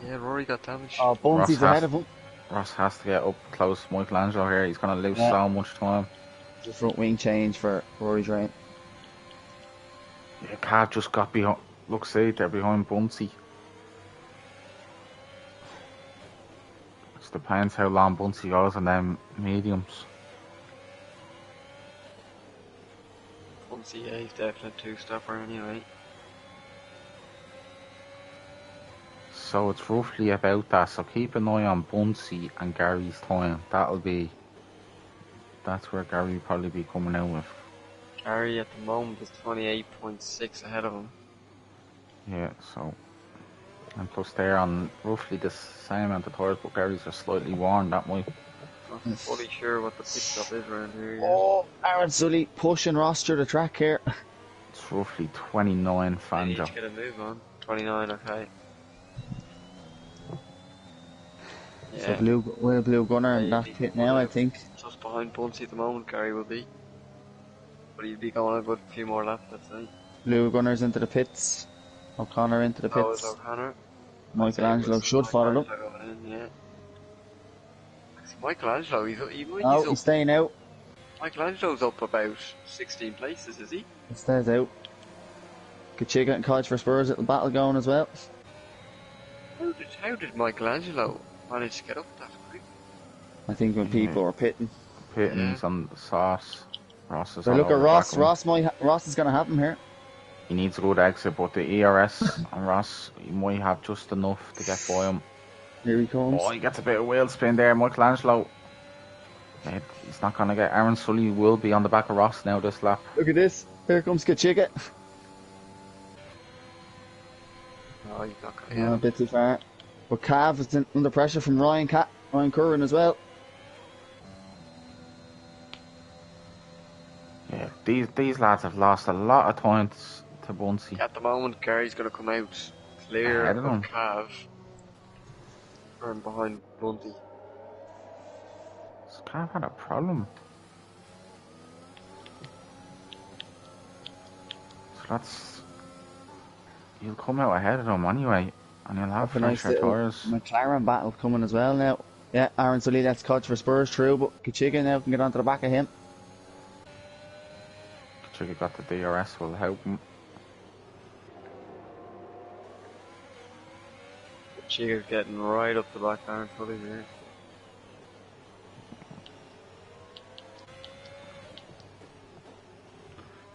Yeah, Rory got damage. Oh, Bunsey's ahead of him. Ross has to get up close to Michelangelo here. He's going to lose so much time. The front wing change for Rory Drain. Yeah, Cav just got behind. Look, see, they're behind Bunsey. It depends how long Bunsey goes on them mediums. Bunsey, yeah, he's definitely a 2-stopper anyway. So it's roughly about that. So keep an eye on Bunsey and Gary's time. That's where Gary will probably be coming out with. Gary at the moment is 28.6 ahead of him. Yeah, so. And plus they're on roughly the same amount of tyres, but Gary's are slightly worn that way. Not fully sure what the pit stop is around here yet. Oh, Aaron Sully pushing Ross through the track here. It's roughly 29 Fangio. Let's get a move on. 29, okay. Yeah. So Blue Gunner in that pit now, I think. Just behind Bunsey at the moment, Gary will be. But he'll be going a good few more laps, I'd say. Blue Gunner's into the pits. O'Connor into the pits. Oh, O'Connor. Michelangelo should follow them. Yeah. Michelangelo, he's staying out. Michelangelo's up about 16 places, is he? He stays out. Kachiga and Kodge for Spurs, little battle going as well. How did Michelangelo manage to get up that quick? I think when people were pitting. He's on the sauce. Ross is so look at Ross. Ross is going to have him here. He needs a good exit, but the ERS on Ross, he might have just enough to get by him. Here he comes. Oh, he gets a bit of wheel spin there. Michelangelo. Yeah, he's not going to get. Aaron Sully will be on the back of Ross now this lap. Look at this. Here comes Kachiga. Oh, he's not going to get a bit too far. But Cav is under pressure from Ryan Curran as well. Yeah, these lads have lost a lot of points to Bunsey. At the moment, Gary's going to come out clear of Cav. And behind Bunsey. So Cav had a problem. So he'll come out ahead of him anyway. And you'll have Have a nice fresher little tyres. McLaren battle coming as well now. Yeah, Aaron Sully, that's caught for Spurs, true, but Kachiga now can get onto the back of him. Kachiga got the DRS, will help him. Kachiga's getting right up the back Aaron Sully there.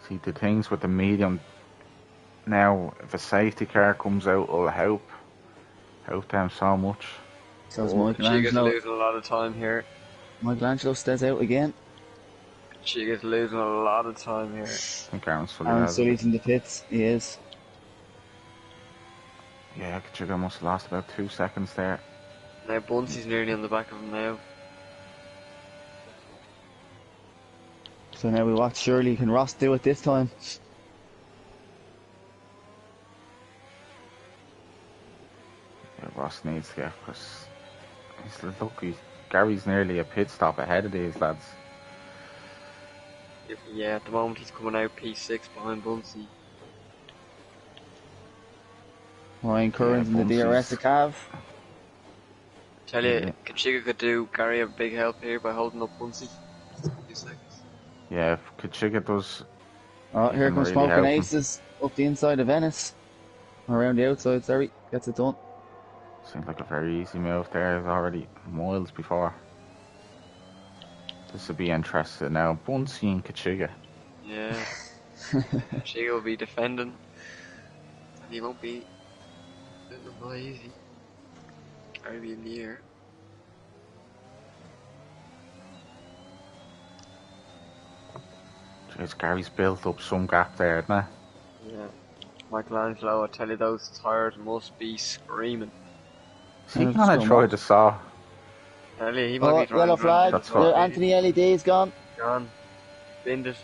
See, the things with the medium now, if a safety car comes out, it'll help them so much. So it's Kachiga's Michelangelo. losing a lot of time here. Michelangelo stays out again. Kachiga's losing a lot of time here. I think Aaron Sully Aaron has it. Sully's in the pits. He is. Yeah, Kachiga must have lost about 2 seconds there. Now Bunce's nearly on the back of him now. So now we watch Shirley. Can Ross do it this time? Yeah, Ross needs to get, because he's lucky. Gary's nearly a pit stop ahead of these lads. Yeah, at the moment he's coming out P6 behind Buncey. Ryan Curran's in the Buncey's- DRS of Cav. Tell you, Yeah. Kachiga could do Gary a big help here by holding up Buncey. 2 seconds. Yeah, if Kachiga does, Oh, here can comes really Smoking help him. Aces up the inside of Venice. Around the outside, sorry. Gets it done. seems like a very easy move there. It's already miles before. This will be interesting now. Buncey and Kachiga. Yeah. Kachiga will be defending. And he won't be letting them by easy. Gary be in the air. Jeez, Gary's built up some gap there, isn't he? Yeah. Michelangelo, I tell you, those tires must be screaming. Is he And gonna so try much. to saw? Tell you, he might Oh, be trying yellow to flag. That's what- The Anthony LED's gone. Gone. Binned it.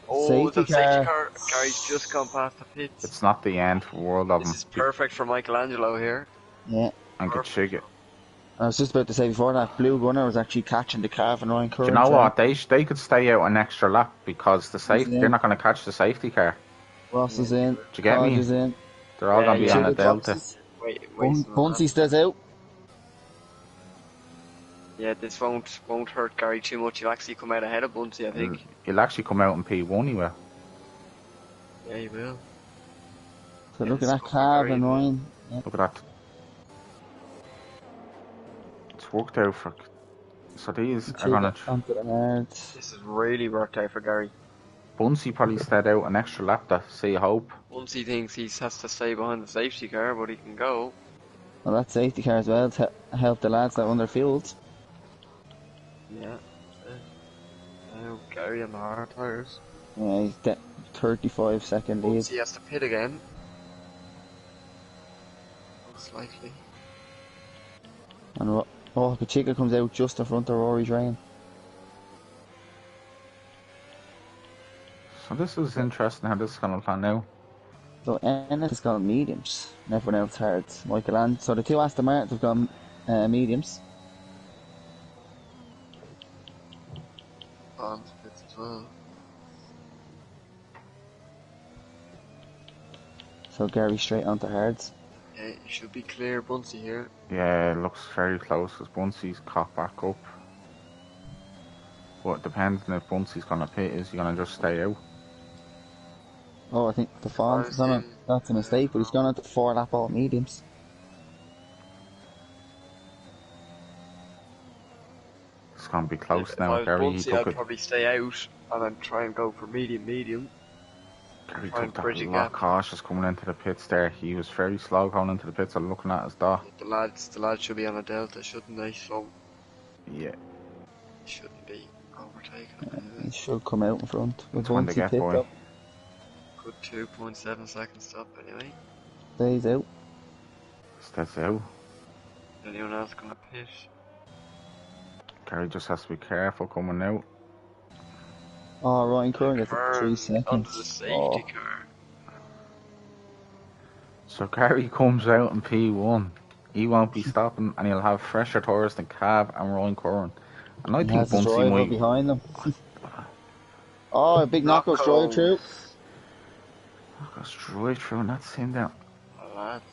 Oh, Safety the safety car. car. Gary's just gone past the pits. It's not the end for world of This him. is perfect for Michelangelo here. Yeah. And Kachiga. I was just about to say before that, Blue Gunner was actually catching the Cav and Ryan Do Curran. you know what? They could stay out an extra lap because the safety Yeah. they're not going to catch the safety car. Ross is in. Do you get me? Hodge is in. They're all Yeah, going to be yeah. on a Sugar delta. boxes. Wait, Buncey stays out. Yeah, this won't hurt Gary too much. He'll actually come out ahead of Buncey, I think. He'll actually come out in P1. He will. Yeah, he will. So Yeah, look at it's that going Cav very and well. Ryan. Yeah. Look at that. It's worked out for. So these are going to. Onto the hards. This has really worked out for Gary. Buncey probably stayed out an extra lap to see hope. Buncey thinks he has to stay behind the safety car, but he can go. Well, that safety car as well to help the lads that run their fields. Yeah. Now Gary on the hard tires. Yeah, he's 35-second lead. Buncey has to pit again. Most likely. And Kachiga comes out just in front of Rory's Rain. So this is interesting how this is going to plan now. So Ennis has gone mediums, and everyone else hards. Michelangelo. So the two Aston Martins have gone mediums. On pits as well. So Gary straight onto hards. Yeah, you should be clear Buncey here. Yeah, it looks very close because Buncey's caught back up. But it depends on if Buncey's going to pit. Is he going to just stay out? Oh, I think the Fawns is on it. That's a mistake, but he's gone onto 4-lap all mediums. It's going to be close If now. I was Gary, he Buncey, took I'd it. probably stay out and then try and go for medium. Gary try and took that bridge a a lot gap. cautious coming into the pits there. He was very slow going into the pits. I'm looking at his dot. The lads should be on a delta, shouldn't they? So Yeah, shouldn't be overtaken. He should come out in front. With that's when they Buncey get picked boy. up, Good 2.7 second stop anyway. stays out. That's out. Anyone else gonna pit? Gary just has to be careful coming out. Oh, Ryan Curran gets it Curran 3 seconds. onto the safety Oh. car. So Gary comes out in P1. He won't be stopping, and he'll have fresher tires than Cav and Ryan Curran. And I He think has the Buncey driver might. behind them. Oh, a big knockout drive through. Goes right through, and that's him down. Oh, lads.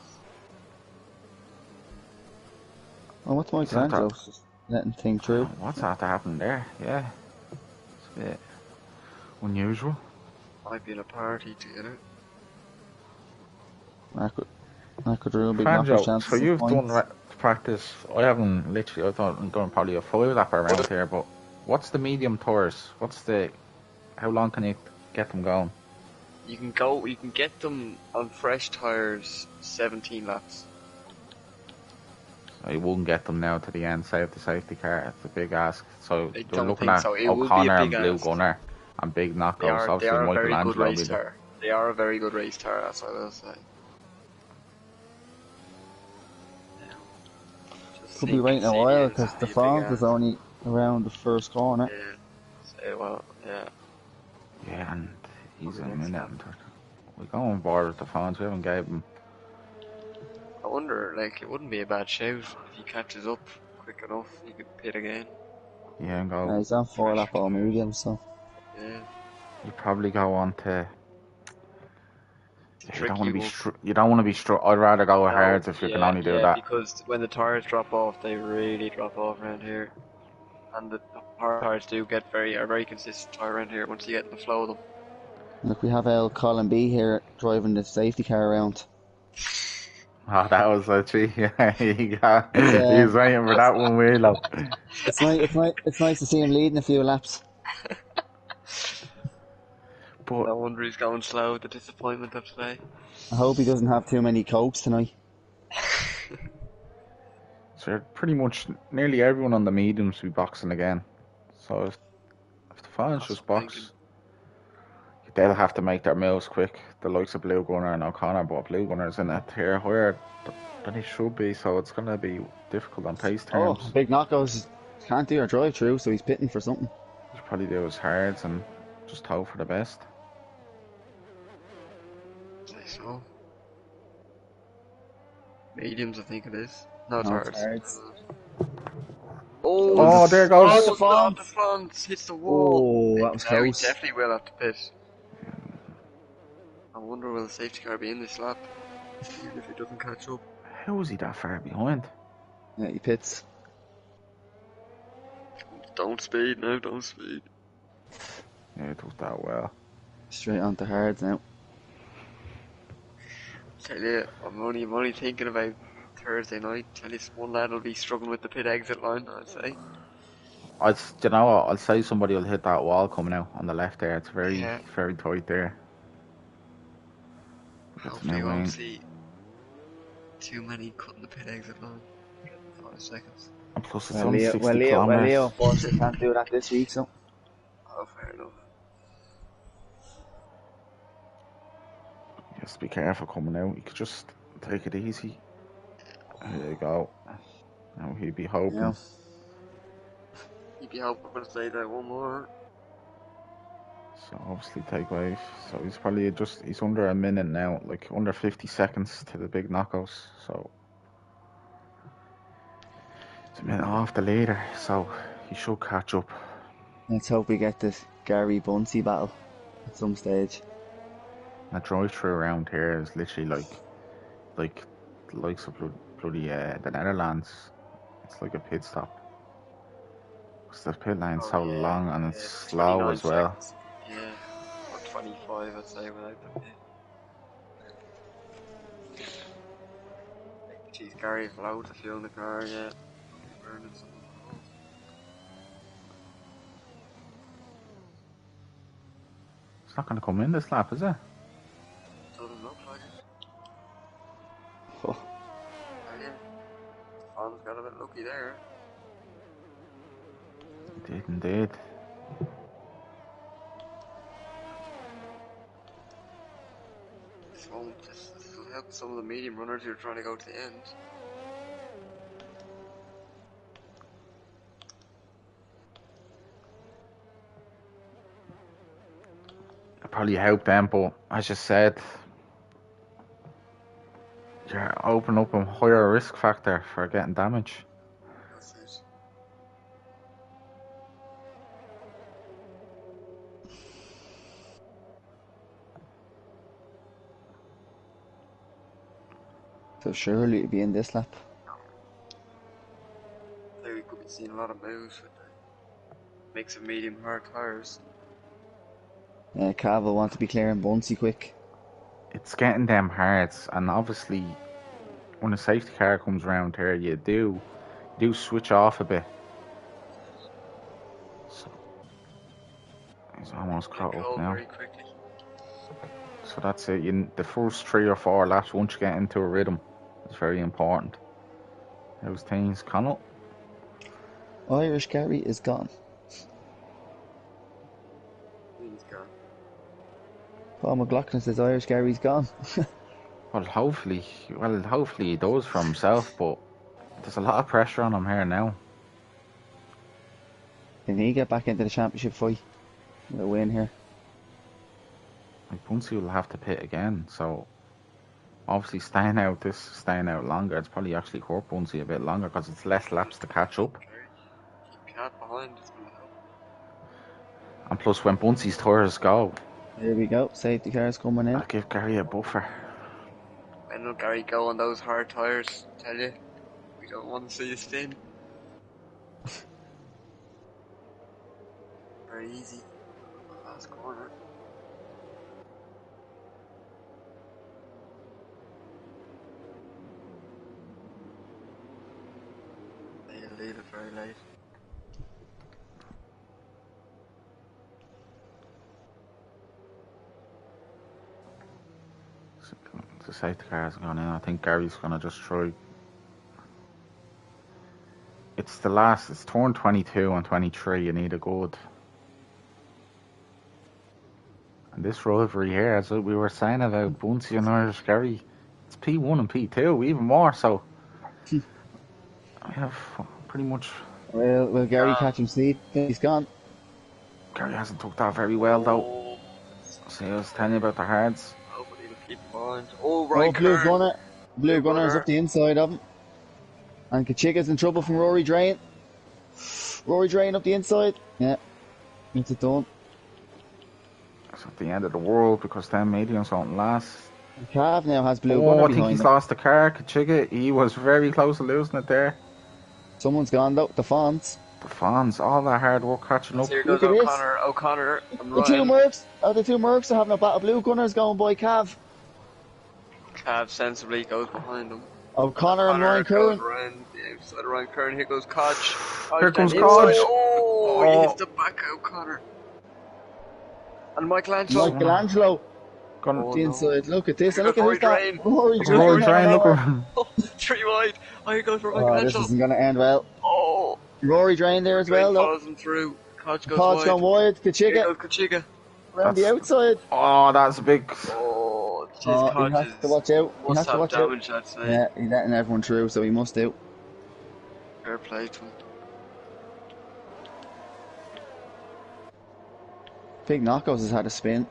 Oh, what's Michelangelo? Just letting things through. What's after happening there? Yeah, it's a bit unusual. Might be in a party to get it. That could ruin Big Knocko's Franjo, so chances of you've done points. practice. I haven't literally. I thought I'm going probably a 5 lapper around here, but what's the medium tours? How long can you get them going? You can get them on fresh tires 17 laps. I wouldn't get them now to the end, save the safety car. It's a big ask. So I you're don't looking think at so. It would be O'Connor a and big Blue ask. Gunner and big They knockouts. are Obviously, a very good Michelangelo will be race tire. They are a very good race tire, that's what I will say. Could be waiting a while because the Font is only around the first corner. Yeah. So, well, yeah. Yeah, and he's a minute. We're going board with the phones. We haven't gave him. I wonder, like, it wouldn't be a bad shout if he catches up quick enough. He could pit again. Yeah, and go. He's on 4 lap all medium, so. Yeah. You probably go on to. It's a You don't want to be. tricky one. You don't want to be. I'd rather go with No, hards if you can only do yeah, that. because when the tires drop off, they really drop off around here. And the hard tires are very consistent tire around here once you get in the flow of them. Look, we have Colin B here driving the safety car around. Oh, that was actually. Yeah, he's It's, waiting for that one wheel. it's nice to see him leading a few laps. But No wonder he's going slow. The disappointment of today. I hope he doesn't have too many cokes tonight. so pretty much nearly everyone on the mediums will be boxing again. So if the fans just box, they'll have to make their moves quick. The likes of Blue Gunner and O'Connor, but Blue Gunner's in a tier higher than he should be, so it's going to be difficult on pace terms. Oh, Big Knockos can't do a drive through, so he's pitting for something. He'll probably do his hards and just hope for the best. So. Mediums, I think it is. No, it's No, hard. it's hards. Oh, there goes. Oh, the front hits the wall. Oh, that was Now he close. definitely will have to pit. I wonder will the safety car be in this lap? Even if he doesn't catch up. How is he that far behind? Yeah, he pits. Don't speed now, don't speed. Yeah, it does that well. Straight onto hards now. Tell you, I'm only thinking about Thursday night. Tell you, one lad will be struggling with the pit exit line, I'd say. You know what? I'll say somebody will hit that wall coming out on the left there. It's very tight there. Hopefully, we won't see too many cutting the pit exit line. 5 seconds. And plus, it's only 60 kilometers. Leo unfortunately can't do that this week, so. Oh, fair enough. Just be careful coming out. You could just take it easy. There you go. Now he'd be hoping. Yeah. He'd be hoping to say that one more. So obviously take wave. So he's probably he's under a minute now, like under 50 seconds to the big knockouts. So it's a minute off the leader. So he should catch up. Let's hope we get this Gary Bunsey battle at some stage. A drive-through around here is literally like the likes of bloody the Netherlands. It's like a pit stop. Because the pit line's so long and it's slow as well. Seconds. Yeah, or 25 I'd say without the pit. Geez, Gary's loads of fuel in the car, yeah. Burning some. It's not going to come in this lap, is it? Doesn't look like it. Oh. Yeah. Fon's got a bit lucky there. He did indeed. This will help some of the medium runners who are trying to go to the end. It probably helped them, but as you said, you're opening up a higher risk factor for getting damage. That's it. So surely it'll be in this lap. seen a lot of moves with the mix of medium hard tyres. Cav will want to be clearing Bunsey quick. It's getting them hards, and obviously, when a safety car comes around here, you do switch off a bit. So, he's almost caught up now. Very quickly. So that's it. The first 3 or 4 laps, once you get into a rhythm, is very important. How's things, Connell? Irish Gary is gone. He's gone. Paul McLaughlin says Irish Gary's gone. Well, hopefully he does for himself, but there's a lot of pressure on him here now. Can he get back into the championship fight with a win here? Like, Bunsey will have to pit again, so obviously staying out longer, it's probably actually hurt Bunsey a bit longer because it's less laps to catch up. Keep Cat behind is going to help. And plus, when Bunsey's tyres go, Here we go, safety cars coming in. I'll give Gary a buffer. I know Gary go on those hard tyres, tell you. We don't want to see you spin. Very easy. Last corner. They'll leave it very late. The safety cars are going in. I think Gary's going to just try. It's turn 22 and 23. You need a good. And this rivalry here, as we were saying about Bunsey and Irish Gary, it's P1 and P2, even more so. We have pretty much. Will Gary catch him sleep? He's gone. Gary hasn't took that very well though. See, I was telling you about the hards. Hopefully he'll keep behind. Oh, right. Blue Gunner. Blue Gunner's up the inside of him. And Kachiga's in trouble from Rory Drain. Rory Drain up the inside. Yeah. It's it done. It's at the end of the world because them mediums won't last. Cav now has Blue Oh, Gunner I think he's lost the car. Kachiga, he was very close to losing it there. Someone's gone though. The Fonz. The fans, all that hard work catching up. Here goes Look at this. O'Connor. The two Mercs are having a battle. Blue Gunner's going by Cav. Cav sensibly goes behind him. O'Connor and Ryan Curran. Around the outside of Ryan Curran. Here goes Kodge. Here comes Kodge. Kodge. Oh, he hits the back of O'Connor. And Michelangelo. Gonna The inside. Look at this. Here And look goes at Rory this. Drain. Rory Drain. look at him. Oh, 3 wide. Oh, here goes for Oh, this Michelangelo. isn't going to end well. Oh, Rory Drain there as well, Drain though. follows him through. Kodge goes Kodge wide. gone wide. Here Kachiga goes Kachiga. around the outside. Oh, that's a big. Oh, jeez, Oh, he Kodge has to watch out. He must has to have watch out. damage, I'd say. Yeah, he's letting everyone through, so he must out. Fair play to him. Big Knockouts has had a spin.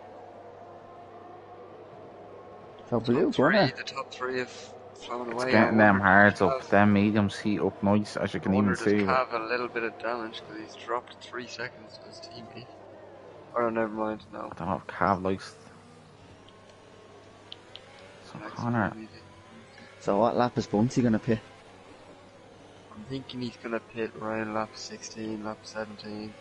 So Blue Top Gunner. the top 3 have flown away. It's getting them hards up, them mediums heat up nice, as you can even see. Cav a little bit of damage because he's dropped 3 seconds to his teammate. Oh, never mind, no. I don't know if Cav likes. So Connor, So what lap is Bunsey going to pit? I'm thinking he's gonna pit around lap 16, lap 17.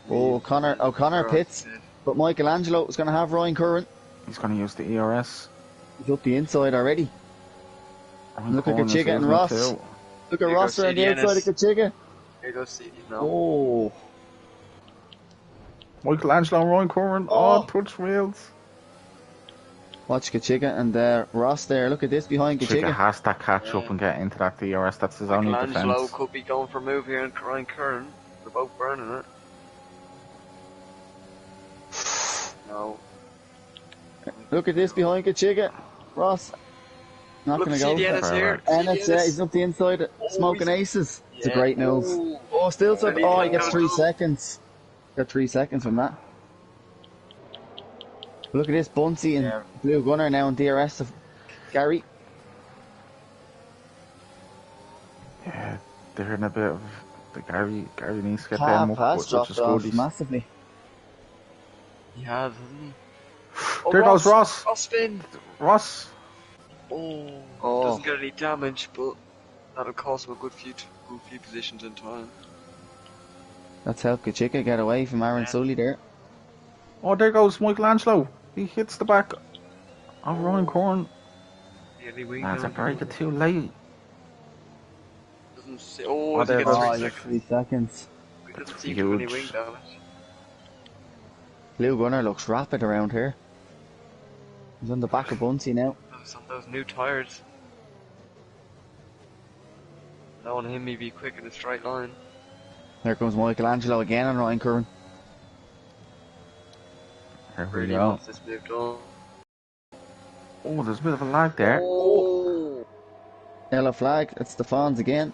Oh, O'Connor pits, but Michelangelo is going to have Ryan Curran. he's going to use the ERS. He's up the inside already. Ryan Look at Curran is Kachiga and using it Ross. too. Look at Here Ross goes around the CD outside of Kachiga. Here goes CD now. Oh, Michelangelo and Ryan Curran. Oh, touch wheels. watch Kachiga and Ross there. Look at this behind Kachiga Kachiga. has to catch up and get into that DRS. That's his only Michelangelo defence. could be going for a move here, and Ryan Curran. They're both burning it. No. Look at this behind Kachiga. Ross. Not Look, going to go. CD Ennis here. Ennis, he's up the inside, smoking aces. It's a Yeah. great move. Ooh. Oh, still so. Really Oh, he gets good 3 move. seconds. Got 3 seconds from that. Look at this, Bunsey and Yeah. Blue Gunner now in DRS of Gary. Yeah, they're in a bit of. The Gary needs to get them Cav up, has which dropped is off good. massively. He has, hasn't he? Oh, There goes Ross. Ross spin. Ross. Oh. Oh. Doesn't get any damage, but that'll cost him a good future. Good few positions in time. That's helped Kachika get away from Aaron Sully there. Oh, there goes Michelangelo. He hits the back of Ryan Corn. That's a break it too late. Doesn't see. Oh, Oh, he gets Oh, 3 just seconds. 3 seconds. He doesn't see too many Huge. wing damage. Blue Gunner looks rapid around here. He's on the back of Bunsey now. Those new tires. Knowing him, he'd be quick in a straight line. There comes Michelangelo again on Ryan Curran. Here we Really go. wants this moved on. Oh, there's a bit of a lag there. Oh, Yellow flag, it's the Fawns again.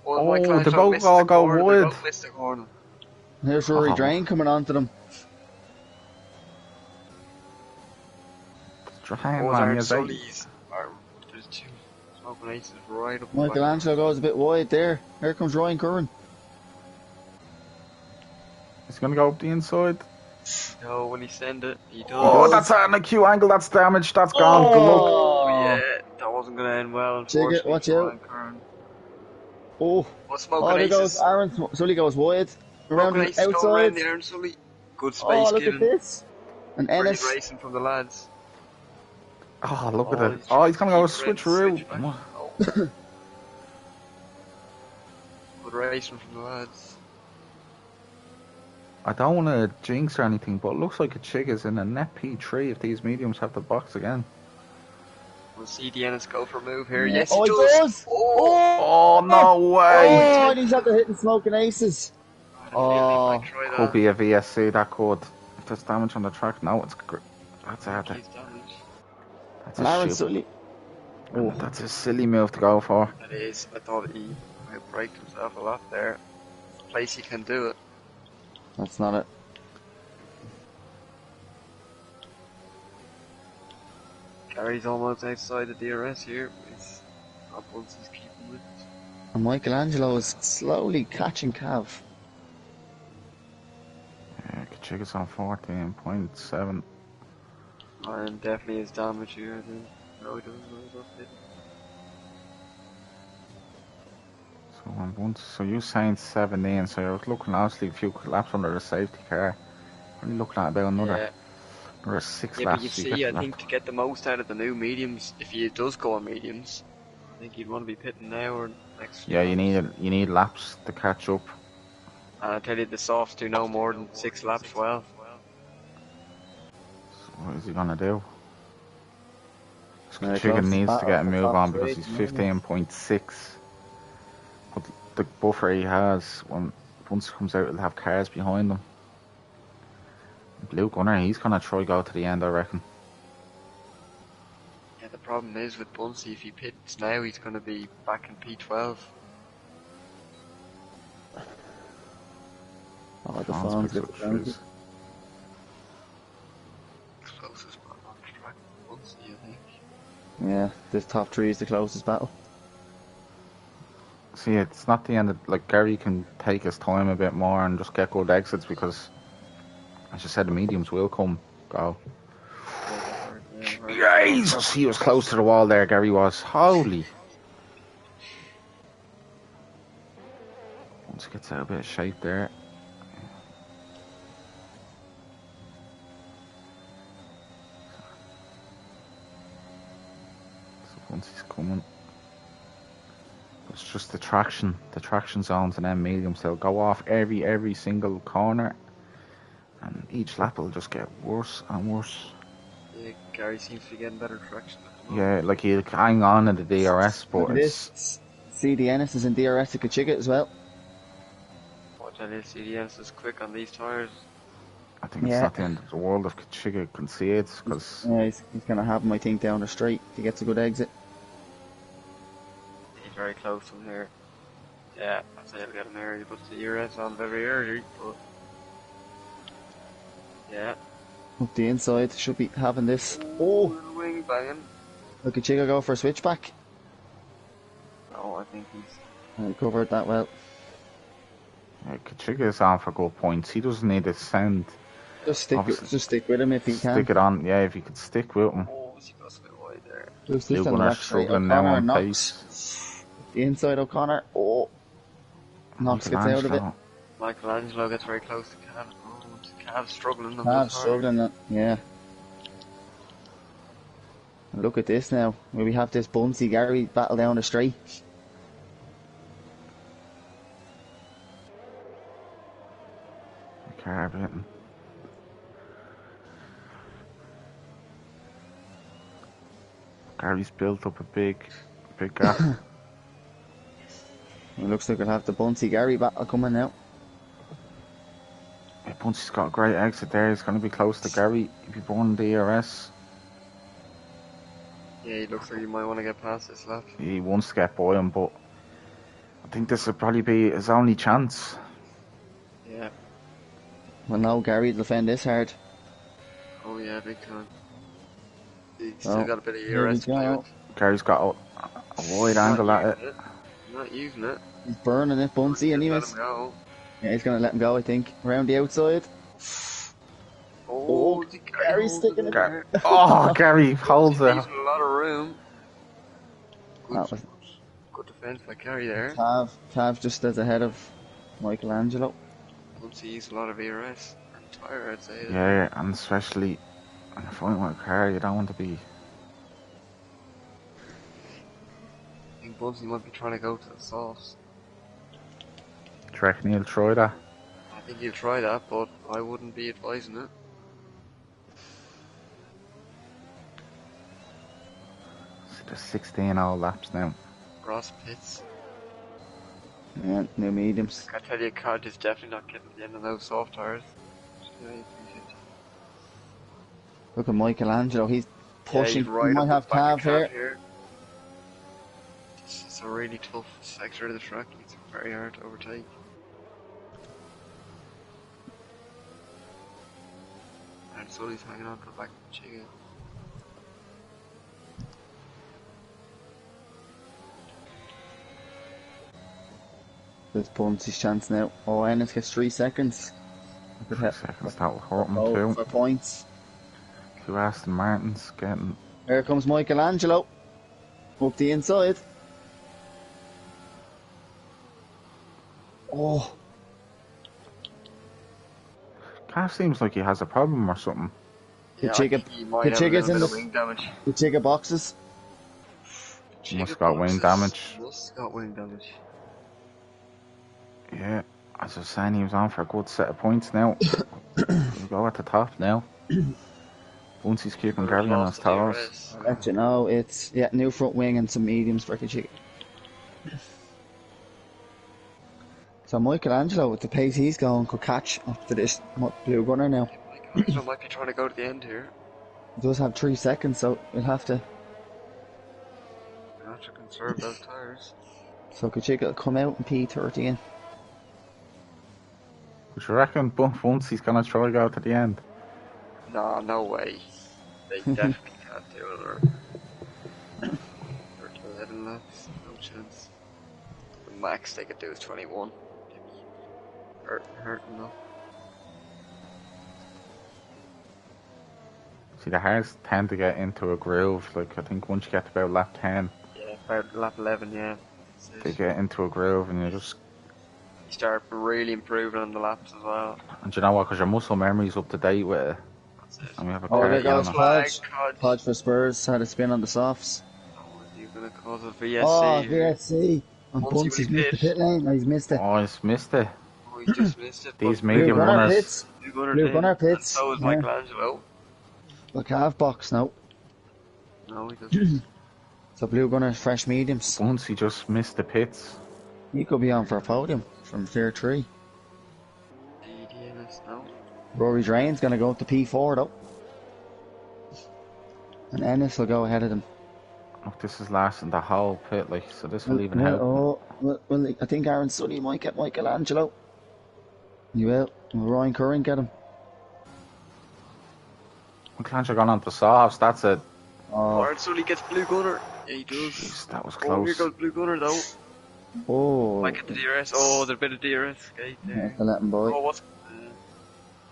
oh they Michelangelo both missed all the go corner. They wide. both missed the corner. Here's Rory Oh. Drain coming onto them. Hang on, Aaron yes, Sully's. There's 2 smoking aces right up the back. Michelangelo goes a bit wide there. Here comes Ryan Curran. He's gonna go up the inside. No, when he send it, he does. Oh, that's at an acute angle. That's damaged. That's gone. Good luck. Oh, yeah, that wasn't going to end well. Check it, Unfortunately, watch for out. Ryan Curran. Oh, What smoking there aces? goes Aaron Sully goes wide. Around Smoking the aces go around outside. the Aaron Sully. Good space Oh, look given. at this. And Really Ennis. racing from the lads. Oh, look at Oh, it. Oh, he's gonna go switcheroo. Switch back. Oh. Good racing from the lads. I don't want to jinx or anything, but it looks like a chick is in a net P3 if these mediums have the box again. We'll see Deannis go for a move here. Yeah. Yes, Oh, he he does. does. Oh, no way. Oh, and he's after hitting smoking aces. Oh. Try that. Could be a VSC, that could. If there's damage on the track, no, it's that's out there. He's damaged. That's And a Aaron shoot. Sully. Oh. That's a silly move to go for. That is. I thought he outbraked himself a lot there. Place he can do it. That's not it. Gary's almost outside the DRS here. He's not once he's keeping it. And Michelangelo is slowly catching Cav. Yeah, Kachika's on 14.7. And definitely is damage here. No, he doesn't. So you're saying 17, so you're looking obviously a few laps under the safety car. Only looking at about another 6 Yeah, laps. but you to see, get I to think to get the most out of the new mediums, if he does go on mediums, I think he'd want to be pitting now or next. Yeah, you need laps to catch up. And I tell you, the softs do no more than 6 laps well. So what is he gonna do? Yeah, Chicken needs to get a close move top on three, because he's 15.6. But the buffer he has, once he comes out, he'll have cars behind him. Blue Gunner, he's gonna try go to the end, I reckon. Yeah, the problem is with Bunsey, if he pits now, he's going to be back in P12. Oh, the Fawns Fawns picks get up the penalty. shoes. Closest man on the track, Bunsey, I think. Yeah, this top 3 is the closest battle. See, it's not the end of, like, Gary can take his time a bit more and just get good exits because, as you said, the mediums will go. Jesus, he was close to the wall there, Gary was. Holy. Once he gets out a bit of shape there. So once he's coming. It's just the traction zones and then mediums, they'll go off every single corner and each lap will just get worse and worse. Yeah, Gary seems to be getting better traction. Yeah, like he'll hang on in the DRS, but Look at it's, this. CD Ennis is in DRS to Kachika as well. Watch out, CDS is quick on these tires. I think it's not the end of the world if Kachika concedes, because Yeah, he's going to have him, I think, down the straight if he gets a good exit. He's very close from here. Yeah, I'd say he'll get him there. He puts the DRS on very early, but yeah. Up the inside, should be having this. Oh! Little wing banging. Look at Chico go for a switchback. No, I think he's. He covered that well. yeah, Kachika is on for good points. He doesn't need to send. Just Obviously. stick with him if he can. Stick it on, yeah, if he could stick with him. Oh, he goes a bit wide there. Just Blue on the Gunner back straight struggling up now corner on and pace. The inside O'Connor. Oh, Knox gets out of it. Michelangelo gets very close to Cav. Oh, Cav's struggling. Cav's struggling, yeah. Look at this now. We have this Bunsey Gary battle down the straight. Carving. Gary's built up a big gap. It looks like we'll have the Bunsey Gary battle coming now. Yeah, Bunsey's got a great exit there. He's going to be close to Gary if he won the ERS. Yeah, he looks like he might want to get past this lap. He wants to get by him, but I think this will probably be his only chance. Yeah. Well, no, Gary will defend this hard. Oh yeah, big time. He's still got a bit of ERS to play with. Gary's got a wide angle at it. Not using it. He's burning it, Bunsey, anyways. Let him go. Yeah, he's going to let him go, I think. Around the outside. Oh, Gary's sticking it. Gary holds it. He's a lot of room. Good defense by Gary there. Tav just as ahead of Michelangelo. Once he used a lot of ERS and tire, I'd say. Yeah, and especially in a fight with a car, you don't want to be. I think Bunsey might be trying to go to the softs. Do you reckon he'll try that? I think he'll try that, but I wouldn't be advising it. So there's 16 all laps now. Ross pits. Yeah, new mediums. I tell you, Cod is definitely not getting to the end of those soft tires. Look at Michelangelo, he's pushing. Yeah, right, he might have Cav here. It's a really tough sector of the track. It's very hard to overtake. And Sully's hanging on to the back of the chicken. There's Bunsey's chance now. Oh, Ennis gets 3 seconds. 3 seconds, that will hurt him too. For points. Two Aston Martins getting. Here comes Michelangelo. Up the inside. Oh. Cav seems like he has a problem or something. The Chicka's in the wing damage. The Chicka boxes. Must have got wing damage. Must got wing damage. Yeah, as I was saying, he was on for a good set of points now. We'll go at the top now. Once he's keeping Gary on his toes. I'll let you know, it's new front wing and some mediums for the Chicka. So Michelangelo, with the pace he's going, could catch up to this blue gunner now. Michelangelo might be trying to go to the end here. He does have 3 seconds, so we'll have to conserve those tires. So Kachika will come out in P13. Would you reckon once he's gonna try to go to the end? No, no way. They definitely can't do it. Or 11 laps, no chance. The max they could do is 21. Hurting though. See, the cars tend to get into a groove. Like I think once you get to about lap 10, yeah, about lap 11, yeah. They get into a groove and you start really improving on the laps as well. And do you know what? Because your muscle memory's up to date with it. That's it. And we have a there goes Podge. Podge for Spurs had a spin on the softs. Oh, is he going to cause a VSC? Oh, here? VSC. And Bunsey's missed the pit lane. No, he's missed it. Oh, he's missed it. Oh, he just missed it. These medium runners. Blue gunner pits. So is Michelangelo. Look, half box now. No, he doesn't. So blue gunner fresh mediums. Once he just missed the pits. He could be on for a podium from tier 3. DDNS now. Rory Drain's going to go up to P4 though. And Ennis will go ahead of them. Look, this is lasting the whole pit, like, so this will even help. Well, I think Aaron Sully might get Michelangelo. He will. Ryan Curran get him. Michelangelo gone on to softs, that's it. Aaron Sully gets blue gunner. Yeah, he does. Jeez, that was Oh, close. here goes blue gunner though. Oh. Might get the DRS. Oh, there's a bit of DRS skate there. Yeah, to let him by. Oh, what's...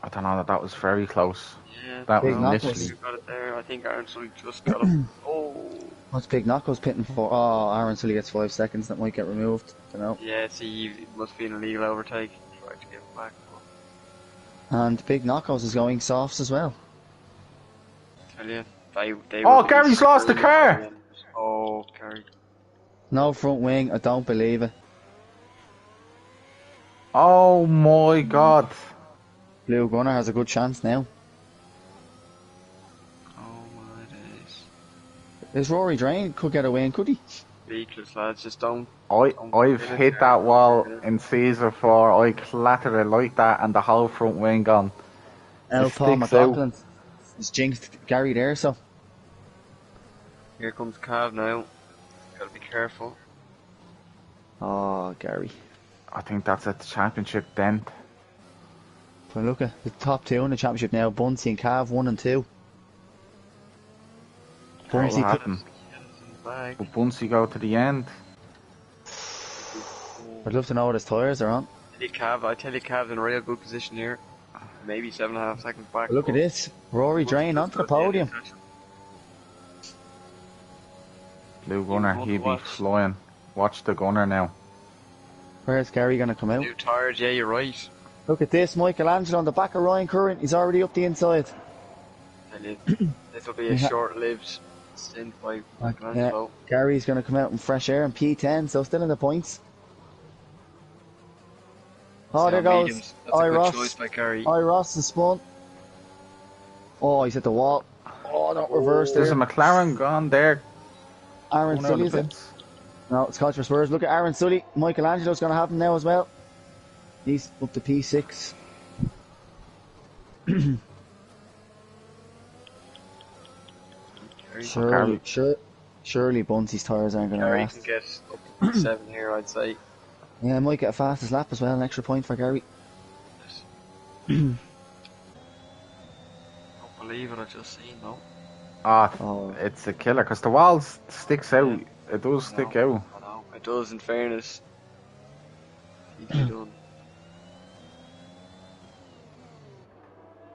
I don't know, that was very close. Yeah, That was Big no, knuckles. literally... got it there. I think Aaron Sully just got him. Oh, What's Big Knuckles pitting for? Oh, Aaron Sully gets 5 seconds. That might get removed. Don't know. yeah. See, it must be an illegal overtake. Tried to get him back. And Big Knuckles is going softs as well. Tell you, they Oh, will be Gary's lost the screaming car! for the end. Oh, Gary. No front wing. I don't believe it. Oh my god. Blue Gunner has a good chance now. Oh my days. Is Rory Drain could get a win, could he? Speechless, lads. Just don't. I've hit that wall in season 4. I clattered it like that and the whole front wing gone. L. It Paul sticks out. McLaughlin has jinxed Gary there, so. Here comes Cav now. Gotta be careful. Oh, Gary. I think that's at the championship then. But look at the top 2 in the championship now. Bunsey and Cav 1 and 2. What Bunsey could. happened? Bag. Will Bunsey go to the end? I'd love to know what his tyres are on. I tell you, Cav's in a real good position here. Maybe 7.5 seconds back. But look at this. Rory Drain onto the podium. Blue Gunner, want he'd to be watch. flying. Watch the Gunner now. Where's Gary going to come out? New tires, yeah, you're right. Look at this. Michelangelo on the back of Ryan Curran. He's already up the inside. Tell you, this will be a short-lived stint by Michelangelo. Gary's going to come out in fresh air in P10, so still in the points. Oh, there goes. Mediums. That's a good choice by Gary. Ross is spun. Oh, he's hit the wall. Oh, don't reverse There's there. a McLaren gone there. Aaron Going out Sully of is the it? pits. No, Scotch for Spurs. Look at Aaron Sully. Michelangelo's going to have him now as well. He's up to P6. Gary, Surely Bunsey's tyres aren't going to Gary last. can get up to 7 here, I'd say. Yeah, might get a fastest lap as well. An extra point for Gary. Don't believe it, I just seen though. Oh. It's a killer because the wall sticks out. It does stick out. I know. It does, in fairness. Easily done.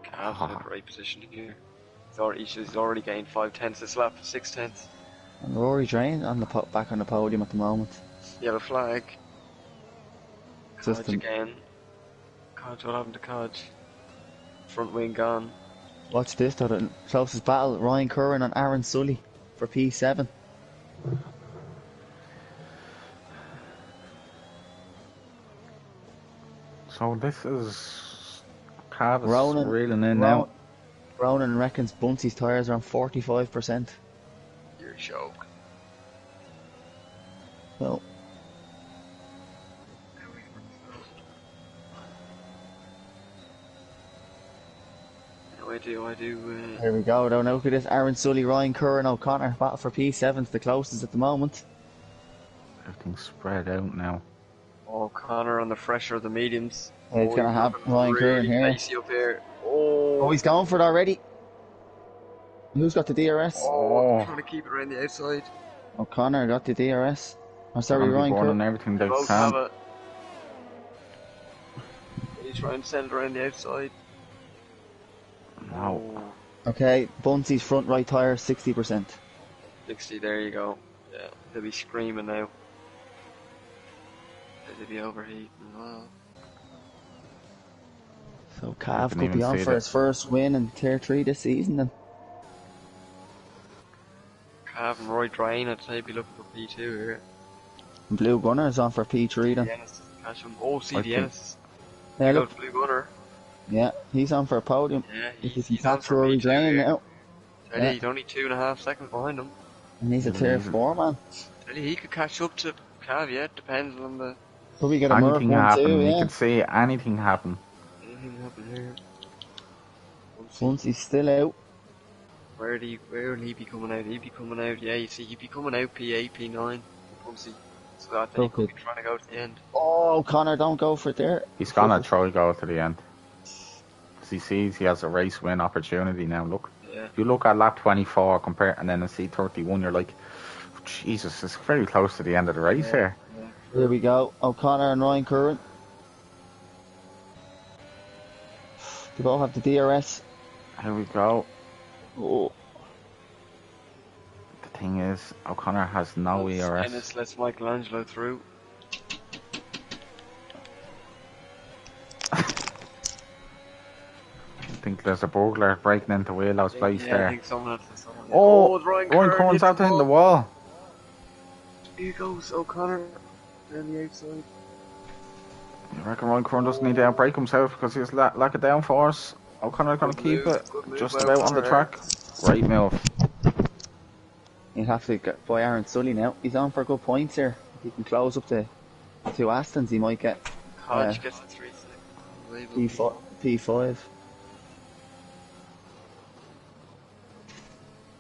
Cav's in a great position here. He's already gained 5/10 this lap, 6/10. And Rory Drain on the back on the podium at the moment. Yellow flag. Just Codge again. Codge, what happened to Codge? Front wing gone. Watch this, though. The closest battle, Ryan Curran and Aaron Sully for P7. So this is Cav is Ronan- reeling in now. Ronan reckons Bunsey's tyres are on 45%. You're a joke. So, I do. here we go. Though. Now look at this. Aaron Sully, Ryan Curran, O'Connor. Battle for P7's the closest at the moment. Everything's spread out now. Connor on the fresher of the mediums. He's going to have Ryan really Curran here. Pacey up here. Oh, He's going for it already. Who's got the DRS? trying to keep it around the outside. O'Connor got the DRS. I'm sorry, They're gonna be Ryan burning Curran. everything they Both have can. it. He's trying to send it around the outside. No. Okay, Bunsey's front right tyre 60%. 60, there you go. Yeah, they'll be screaming now. They'll be overheating as well. So Cav Didn't could be even on see for that. his first win in Tier 3 this season then. Cav and Roy Drain, I'd say, be looking for P2 here. And Blue Gunner is on for P3 then. Ennis, catch him. Oh, see I the think- Ennis. Yeah, Go look, to Blue Gunner. yeah, he's on for a podium. Yeah, If he can he's on catch for Rory P2 Drain here. now. Tell you, Yeah. he's only 2.5 seconds behind him. And he's a Tier 4 man. Tell you, he could catch up to Cav, yeah, depends on the... Probably get a Merc Anything 1 happen. too, You yeah. could see anything happen. Anything happen here. Once he's still out. Where will he be coming out? He'd be coming out, yeah, you see, he'd be coming out P8, P9. Once he... So I think he'll be trying to go to the end. Oh, Connor, don't go for it there. He's gonna try go to the end. 'Cause he sees he has a race win opportunity now. Look, Yeah. if you look at lap 24 compare and then a C31, you're like, Jesus, it's very close to the end of the race here. Here we go. O'Connor and Ryan Curran. They both have the DRS. Here we go. Oh, The thing is, O'Connor has no ERS. Ennis lets Michelangelo through. I think there's a burglar breaking into Wheelhouse place I there. think someone has to. Oh, Ryan Ryan Curran's out hitting the wall. Here goes O'Connor down the outside. You reckon Ryan Curran doesn't need to outbrake himself because he's lack of downforce? O'Connor's going to keep it just about on the track. Great move. he'll have to get by Aaron Sully now. He's on for good points here. If he can close up the two Astons, he might get Hodge gets a 3 second. P5.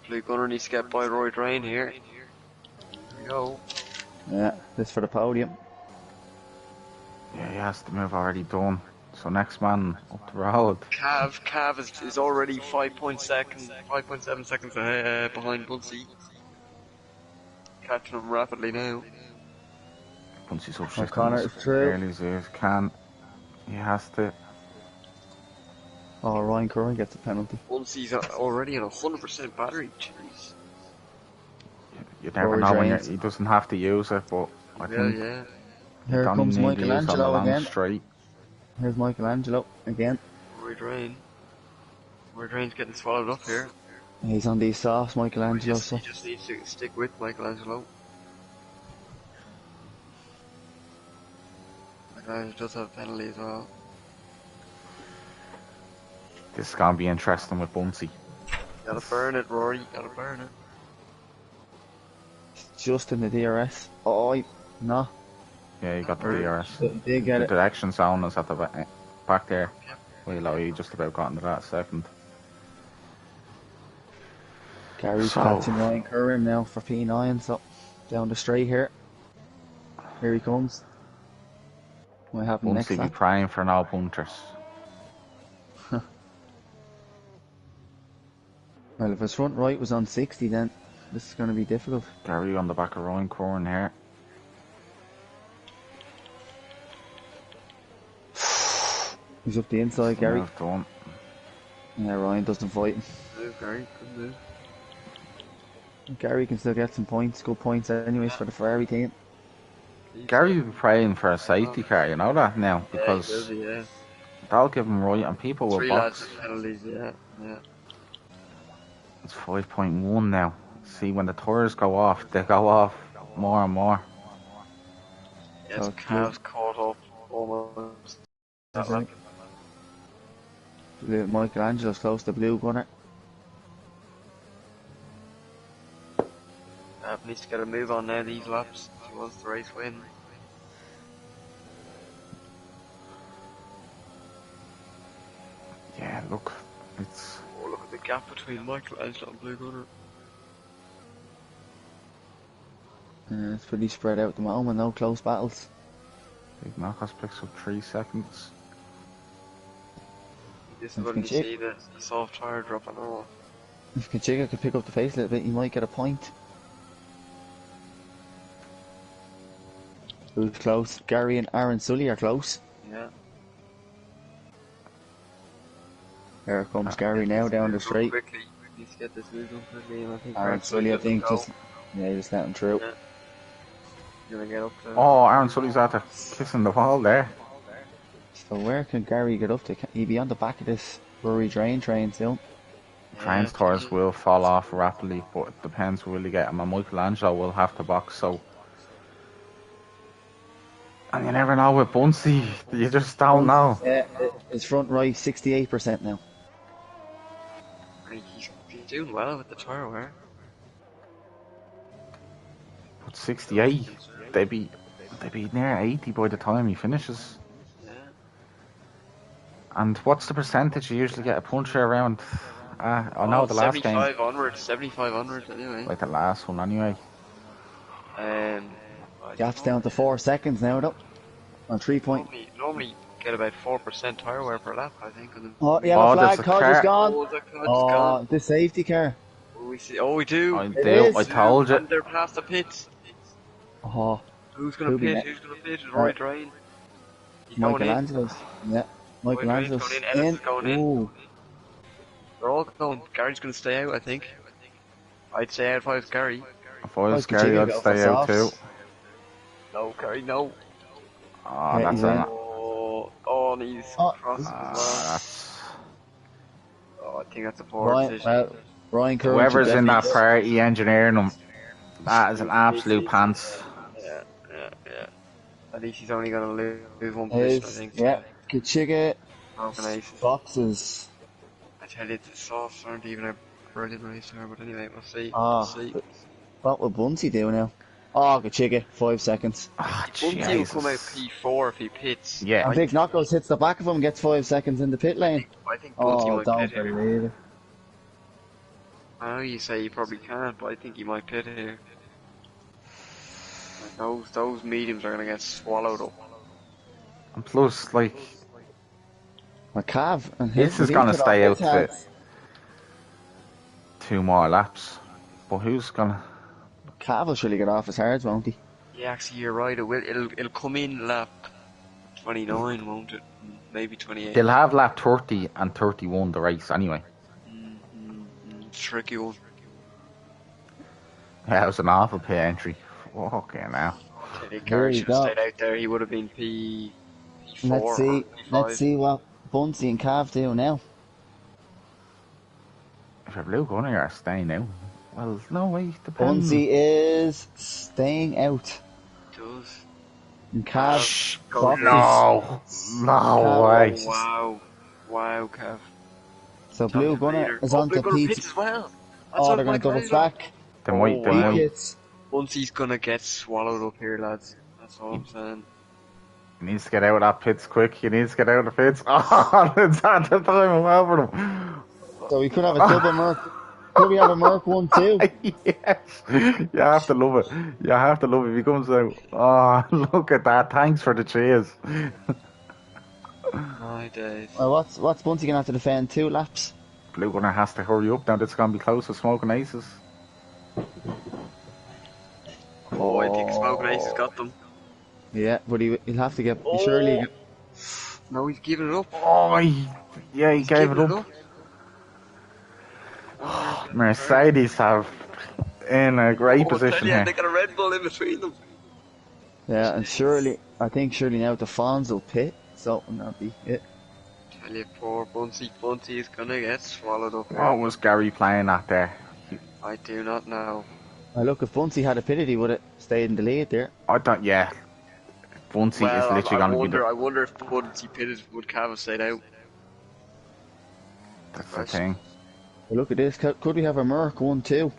Blue Gunner needs to get by Roy Drain here. Here we go. Yeah, this for the podium. Yeah, he has the move already done. So next man up the road. Cav is already 5.7 seconds ahead, behind Bunsey. Catching him rapidly now. Once up O'Connor is through. Early as he can. He has to. Oh, Ryan Curran gets a penalty. Bunsey's already on 100% battery. Jeez. You never know when he doesn't have to use it, but I think Yeah. Here comes Michelangelo again. Straight. Here's Michelangelo again. Roy Drain's getting swallowed up here. He's on these softs, Michelangelo. He just needs to stick with Michelangelo. Michelangelo does have a penalty as well. This is going to be interesting with Bunsey. Gotta burn it, Rory. Gotta burn it. Just in the DRS. Oh, no. Yeah, he got the DRS. They get The it. direction zone is at the back there. Well, he just about got into that second. Gary's catching Ryan Curran now for P9, so down the straight here. Here he comes. What happened next Bunsey be lap? praying for no punters. Well, if his front right was on 60, then this is going to be difficult. Gary on the back of Ryan Curran here. He's up the inside, Gary. Move done. Yeah, Ryan doesn't fight him. Move, Gary. Good move. Gary can still get some points, good points anyways for the Ferrari team. Gary will be praying for a safety car, you know that now, because yeah. that'll give him right and people will 3 box. lads with penalties, yeah. It's 5.1 now. See, when the tires go off, they go off more and more. Yes, So Cavs caught up almost. That lap. Michelangelo's close to Blue Gunner. Needs to get a move on now these laps if he wants the race win. Yeah, look, it's Oh, look at the gap between Michelangelo and Blue Gunner. It's pretty spread out at the moment, no close battles. big Marcos picks up 3 seconds. This is when you see the soft tire dropping off. If Kachiga could pick up the pace a little bit, he might get a point. Who's close? Gary and Aaron Sully are close. Yeah. Here comes Gary now down the straight. Quickly. Needs to get this move done quickly, and I think Aaron Sully, I think, just let him through. Yeah. Gonna get up to. Oh, Aaron Sully's after kissing the wall there. So where can Gary get up to? Can he be on the back of this Rory Drain train soon? Train's tires will fall off rapidly, but it depends will he get him. And Michelangelo will have to box, so. And you never know with Bunsey, you just don't know. Yeah, his front right 68% now. He's doing well with the tire wear. But 68, they'd be near 80 by the time he finishes. Yeah. And what's the percentage you usually get a puncher around? I know the last game. 75 onwards anyway. Like the last one anyway. Gap's down to 4 seconds now, though. On 3 point. Normally get about 4% tire wear per lap, I think. Oh, yellow flag, car is gone. Oh, the car's Oh, gone. the safety car. We do. I is. told you. And they're past the pits. Oh, Who's gonna Who'll be pit? next? Who's gonna pit? Roy Drain. He's going in. Michelangelo's. Yeah. Michelangelo's going in, Ellis is going in. Ooh. They're all going. Gary's going to stay out, I think. I'd say out if I was Gary. If I was Could Gary, you I'd go for stay out too. softs? No, Gary, no. Oh, Yeah, that's he's an. in. And he's crossed as well. That's Oh, I think that's a poor decision. Well, Ryan Curran whoever's should in that definitely- party engineering them. That is an absolute pants. Yeah. At least he's only going to lose one position, I think. Yeah, Kachiga, Broken aces. boxes. I tell you, the softs aren't even a brilliant race car, but anyway, we'll see. Ah, We'll see. what will Bunty do now? Oh, Kachiga, 5 seconds. Oh, Bunty will come out Jesus. P4 if he pits. Yeah. And Big Knockos hits the back of him, gets 5 seconds in the pit lane. I think Bunty Oh, might don't pit here. believe it. I know you say you probably can't, but I think he might pit here. Like those mediums are going to get swallowed up. And plus, like, McCav and This is gonna stay out for 2 more laps. But who's gonna? Cav will surely get off his hards, won't he? Yeah, actually, you're right. It'll come in lap 29, won't it? Maybe 28. They'll have lap 30 and 31 the race anyway. Tricky one. Yeah, it was an awful pit entry. Fucking hell. Teddy There Carr you should have go. stayed out there. He would have been P4. Let's see. Let's see what Bunty and Cav do now. If you're Blue Gunner, you're staying now. Well, no way. Depends. Bunty is staying out. Does. And Cav, Go boxes. No. No way. Wow, Kev. So Blue Gunner is on Blue to Gunner pits Pete. as well. Oh, they're going to double stack. They might. They wow. might. Hits. Once he's gonna get swallowed up here, lads. That's all I'm saying. He needs to get out of that pits quick. He needs to get out of the pits. Oh, it's at the time well for him. So we could have a double Merc. Could we have a Merc 1 too? Yes. You have to love it. You have to love it if he comes out. Oh, look at that. Thanks for the cheers. My days. Well, what's Bunty going to have to defend? 2 laps? Blue Gunner has to hurry up now. This is going to be close to Smoking Aces. Oh, I think Smoking Ace has got them. Yeah, but he'll have to get. Surely. No, he's giving it up. Oh, he He's gave it giving up. Mercedes have in a great position Yeah, here. they got a Red Bull in between them. Yeah, and surely now the Fonz will pit. So that'll be it. Tell you, poor Bunty. Bunty is gonna get swallowed up. What was Gary playing at there? I do not know. Now look, if Bunty had a pitted, he would have stayed in the lead there. I don't. Yeah, Bunty is literally going to be. I wonder if Bunty pitted, would Cav have stayed out? That's the thing. Well, look at this. Could we have a Merc 1 too?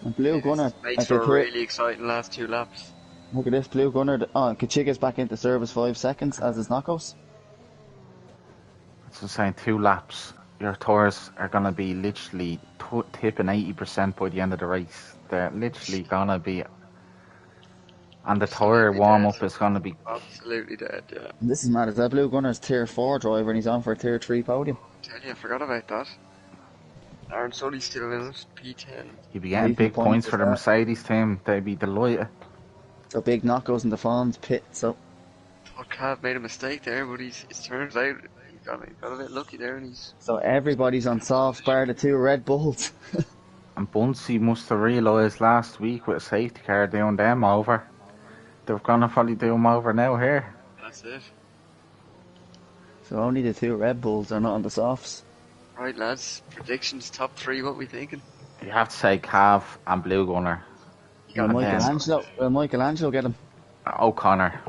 And Blue Gunner. Makes at the for a pit. really exciting last 2 laps. Look at this, Blue Gunner. Oh, Kachiga's back into service 5 seconds as his knockouts. So saying 2 laps, your tyres are going to be literally tipping 80% by the end of the race. They're literally going to be, and the tyre warm up is going to be. Absolutely dead, yeah. And this is mad. Is that Blue Gunner's tier 4 driver and he's on for a tier 3 podium? Tell you, I forgot about that. Aaron Sully's still in it, P10. You'd be getting Leaving big points points for as the well. Mercedes team. They'd be delighted. So big knockouts in the Fonz pit. So Thought Cav made a mistake there, but it turns out he got a bit lucky there, and he's. everybody's on soft bar the 2 Red Bulls. And Bunty must have realised last week with a safety car doing them over. They're going to probably do them over now here. That's it. So only the 2 Red Bulls are not on the softs. Right, lads. Predictions, top 3. What we thinking? You have to say Cav and Blue Gunner. You Will gotta Michelangelo get him? O'Connor.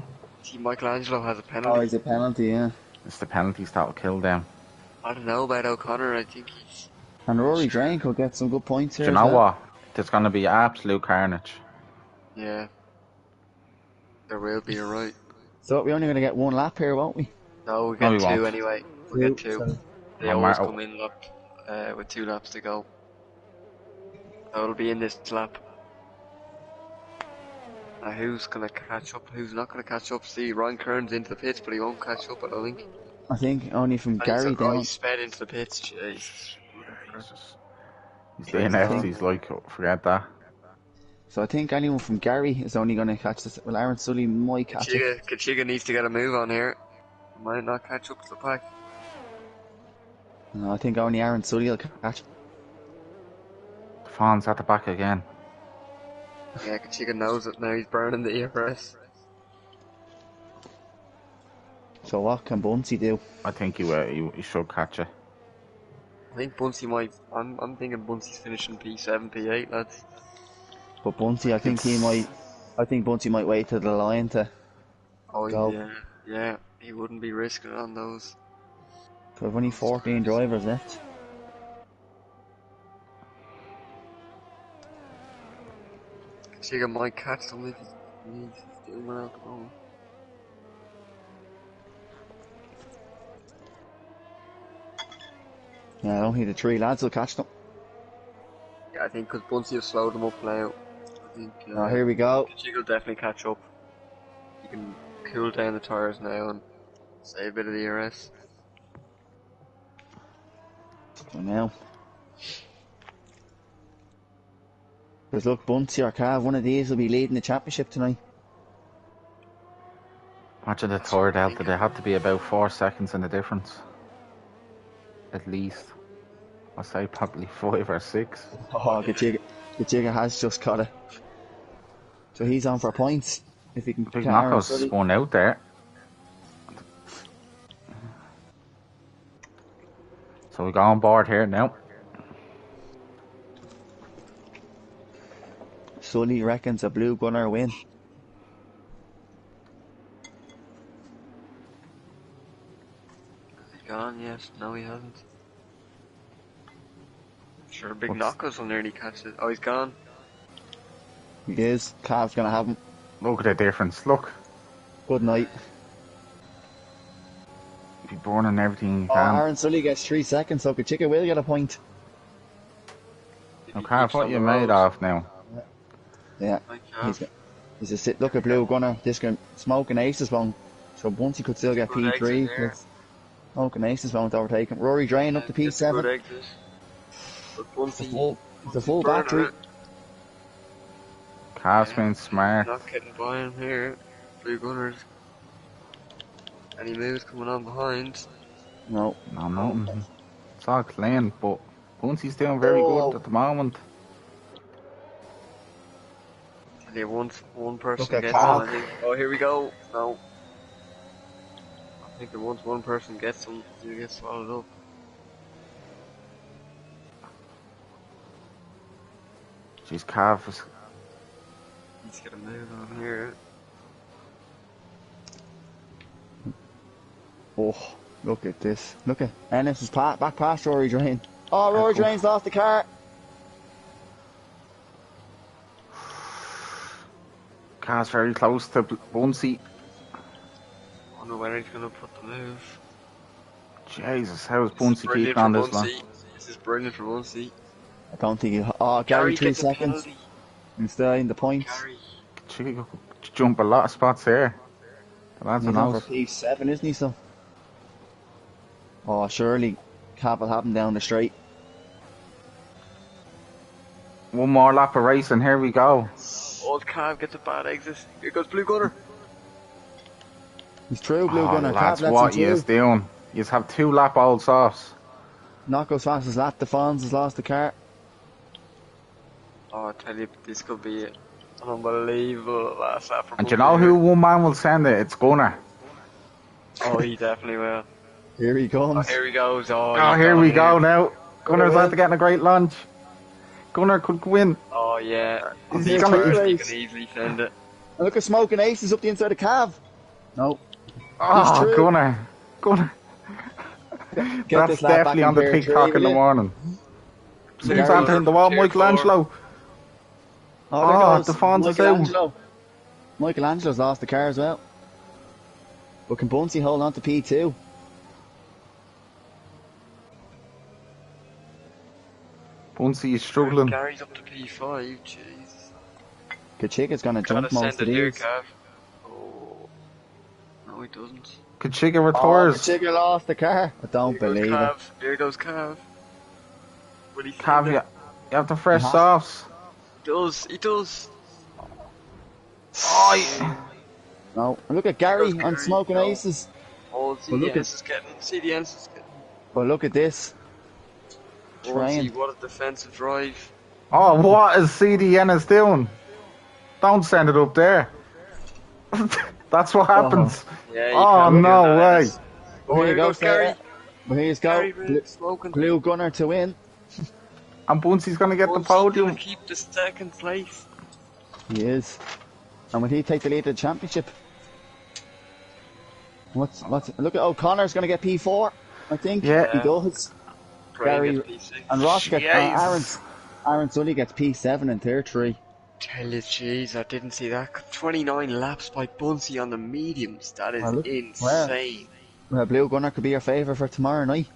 see, Michelangelo has a Oh, penalty. he's a penalty, yeah. It's the penalties that will kill them. I don't know about O'Connor. I think he's. And Rory Drain could get some good points Do here. you know what? There's going to be absolute carnage. Yeah. There will be, you're right. So we're only going to get 1 lap here, won't we? No, we No, get we 2 won't. anyway. We get 2. So They No always matter- come in with 2 laps to go. So it'll be in this lap. Now who's gonna catch up? Who's not gonna catch up? See, Ryan Kern's into the pits, but he won't catch up. I don't think. I think only from And Gary he's, oh, down. he sped into the pits. Jesus. He's DNF'd, he's like, forget that. So I think anyone from Gary is only going to catch this. Well, Aaron Sully might catch it. Kachiga needs to get a move on here. Might not catch up to the pack. No, I think only Aaron Sully will catch. Fawn's at the back again. Yeah, Kachiga knows it now. He's burning the ERS. So what can Bunsey do? I think he should catch it. I think Bunsey might. I'm thinking Bunsey's finishing P7, P8, lads. But Bunsey, I think he might. I think Bunsey might wait to the line to Oh go. yeah. He wouldn't be risking it on those. We've only 14 drivers left. Kachiga might catch them if he's doing well at the moment. Yeah, I don't think the three lads will catch them. Yeah, I think because Bunsey has slowed them up now. I think. Oh, here we go. Kachiga will definitely catch up. You can cool down the tyres now and save a bit of the ERS. So now. Because look, Bunsey or Cav, one of these will be leading the championship tonight. Imagine the third delta. They have to be about 4 seconds in the difference. At least. I'd say probably 5 or 6. Oh, Kachiga has just got it. So he's on for points. If he can Big get Aaron Knocko's Sully. spun out there. So we go on board here now. Sully reckons a blue gunner win. He's gone, yes. No, he hasn't. Sure, Big What's- Knockers will nearly catch it. Oh, he's gone. He is. Cav's gonna have him. Look at the difference. Look. Good night. Be burning everything you Oh, can. Aaron Sully gets 3 seconds, so Kachiga will get a point. Okay, what you made off now? Yeah. He's a sit. Look at blue gunner. This can smoke and aces won't. So once he could still get Good P3, exit there. because smoke and aces won't overtake him. Rory Drain up to P7. Good exit. But Bunsey, It's a full battery. Calf's been smart. Not getting by him here. Blue Gunners. Any moves coming on behind? No. No, nothing. It's all clean, but Bunsey's doing very Oh. good at the moment. Tell you, once one person Look at gets Cock. him, I think. Oh, here we go. No. I think that once one person gets him, you get swallowed up. Jeez, Calf is... He's got a move on here. Oh, look at this. Look at Ennis is back past Rory Drain. Oh, Rory cool. Drain's lost the car. Calf's very close to Bunsey. I wonder where he's going to put the move. Jesus, how's This is Bunsey brilliant keeping on for this one? Bunsey. This is brilliant for Bunsey. I don't think he. Oh, Gary 3 gets a seconds. penalty. Instead in the points. Gary. She could jump a lot of spots here. The lads He's are on out. for P7, isn't he, so? Oh, surely Cav will have him down the straight. One more lap of racing, here we go. Old Cav gets a bad exit. Here goes Blue Gunner. He's through, Blue Gunner. Lads, Cav lets what him he through. is doing. You have 2 lap old softs. Not goes fast as lap. The Fonz has lost the car. Oh, I tell you, this could be an unbelievable last lap for And Bunsey you know here. who one man will send it? It's Gunner. Oh, he definitely will. Here he Oh, comes. here he goes. Oh, Oh, he's here got we it go now. Gunner's win. after getting a great lunge. Gunner could win. Oh, yeah. He's He's in gonna- third He race. can easily send it. And look at Smoking Aces up the inside of Cav. No. Oh, through. Gunner. Gunner. Get That's this lap back definitely on the pair TikTok three, in the will you? morning. Gary Who's on hitting the wall? Tier Michelangelo. Oh, there Oh, goes the Fonz is out. Michelangelo. Michelangelo's lost the car as well. But can Bunsey hold on to P2? Bunsey is struggling. Gary's up to P5. Jeez. Kachiga's gonna Gotta jump most send of it here, these. Cav. Oh. No, he doesn't. Kachiga Oh, retires. Kachiga lost the car. I don't Here goes believe it. Cav. Here goes Cav. Will he send Cav, it? you have the fresh Uh-huh. softs. He does. He does. Oh, yeah. No. And look at Gary goes on Gary. Smoking No. Aces. Oh, Oh, CDNS is getting. But look at this. Bunsey, what a defensive drive. Oh, what is CDNS doing? Don't send it up there. That's what happens. Yeah, oh, no way. Here you go, Gary. Here you go. Blue Gunner to win. And Bunsey's going to get the podium. Keep the second place. He is. And will he take the lead of the championship? Look at O'Connor's going to get P4, I think. Yeah. He does. Gary and Ross gets Aaron Sully gets P7 and tier 3. Tell you, jeez, I didn't see that. 29 laps by Bunsey on the mediums. That is insane. Well, Blue Gunner could be your favourite for tomorrow night.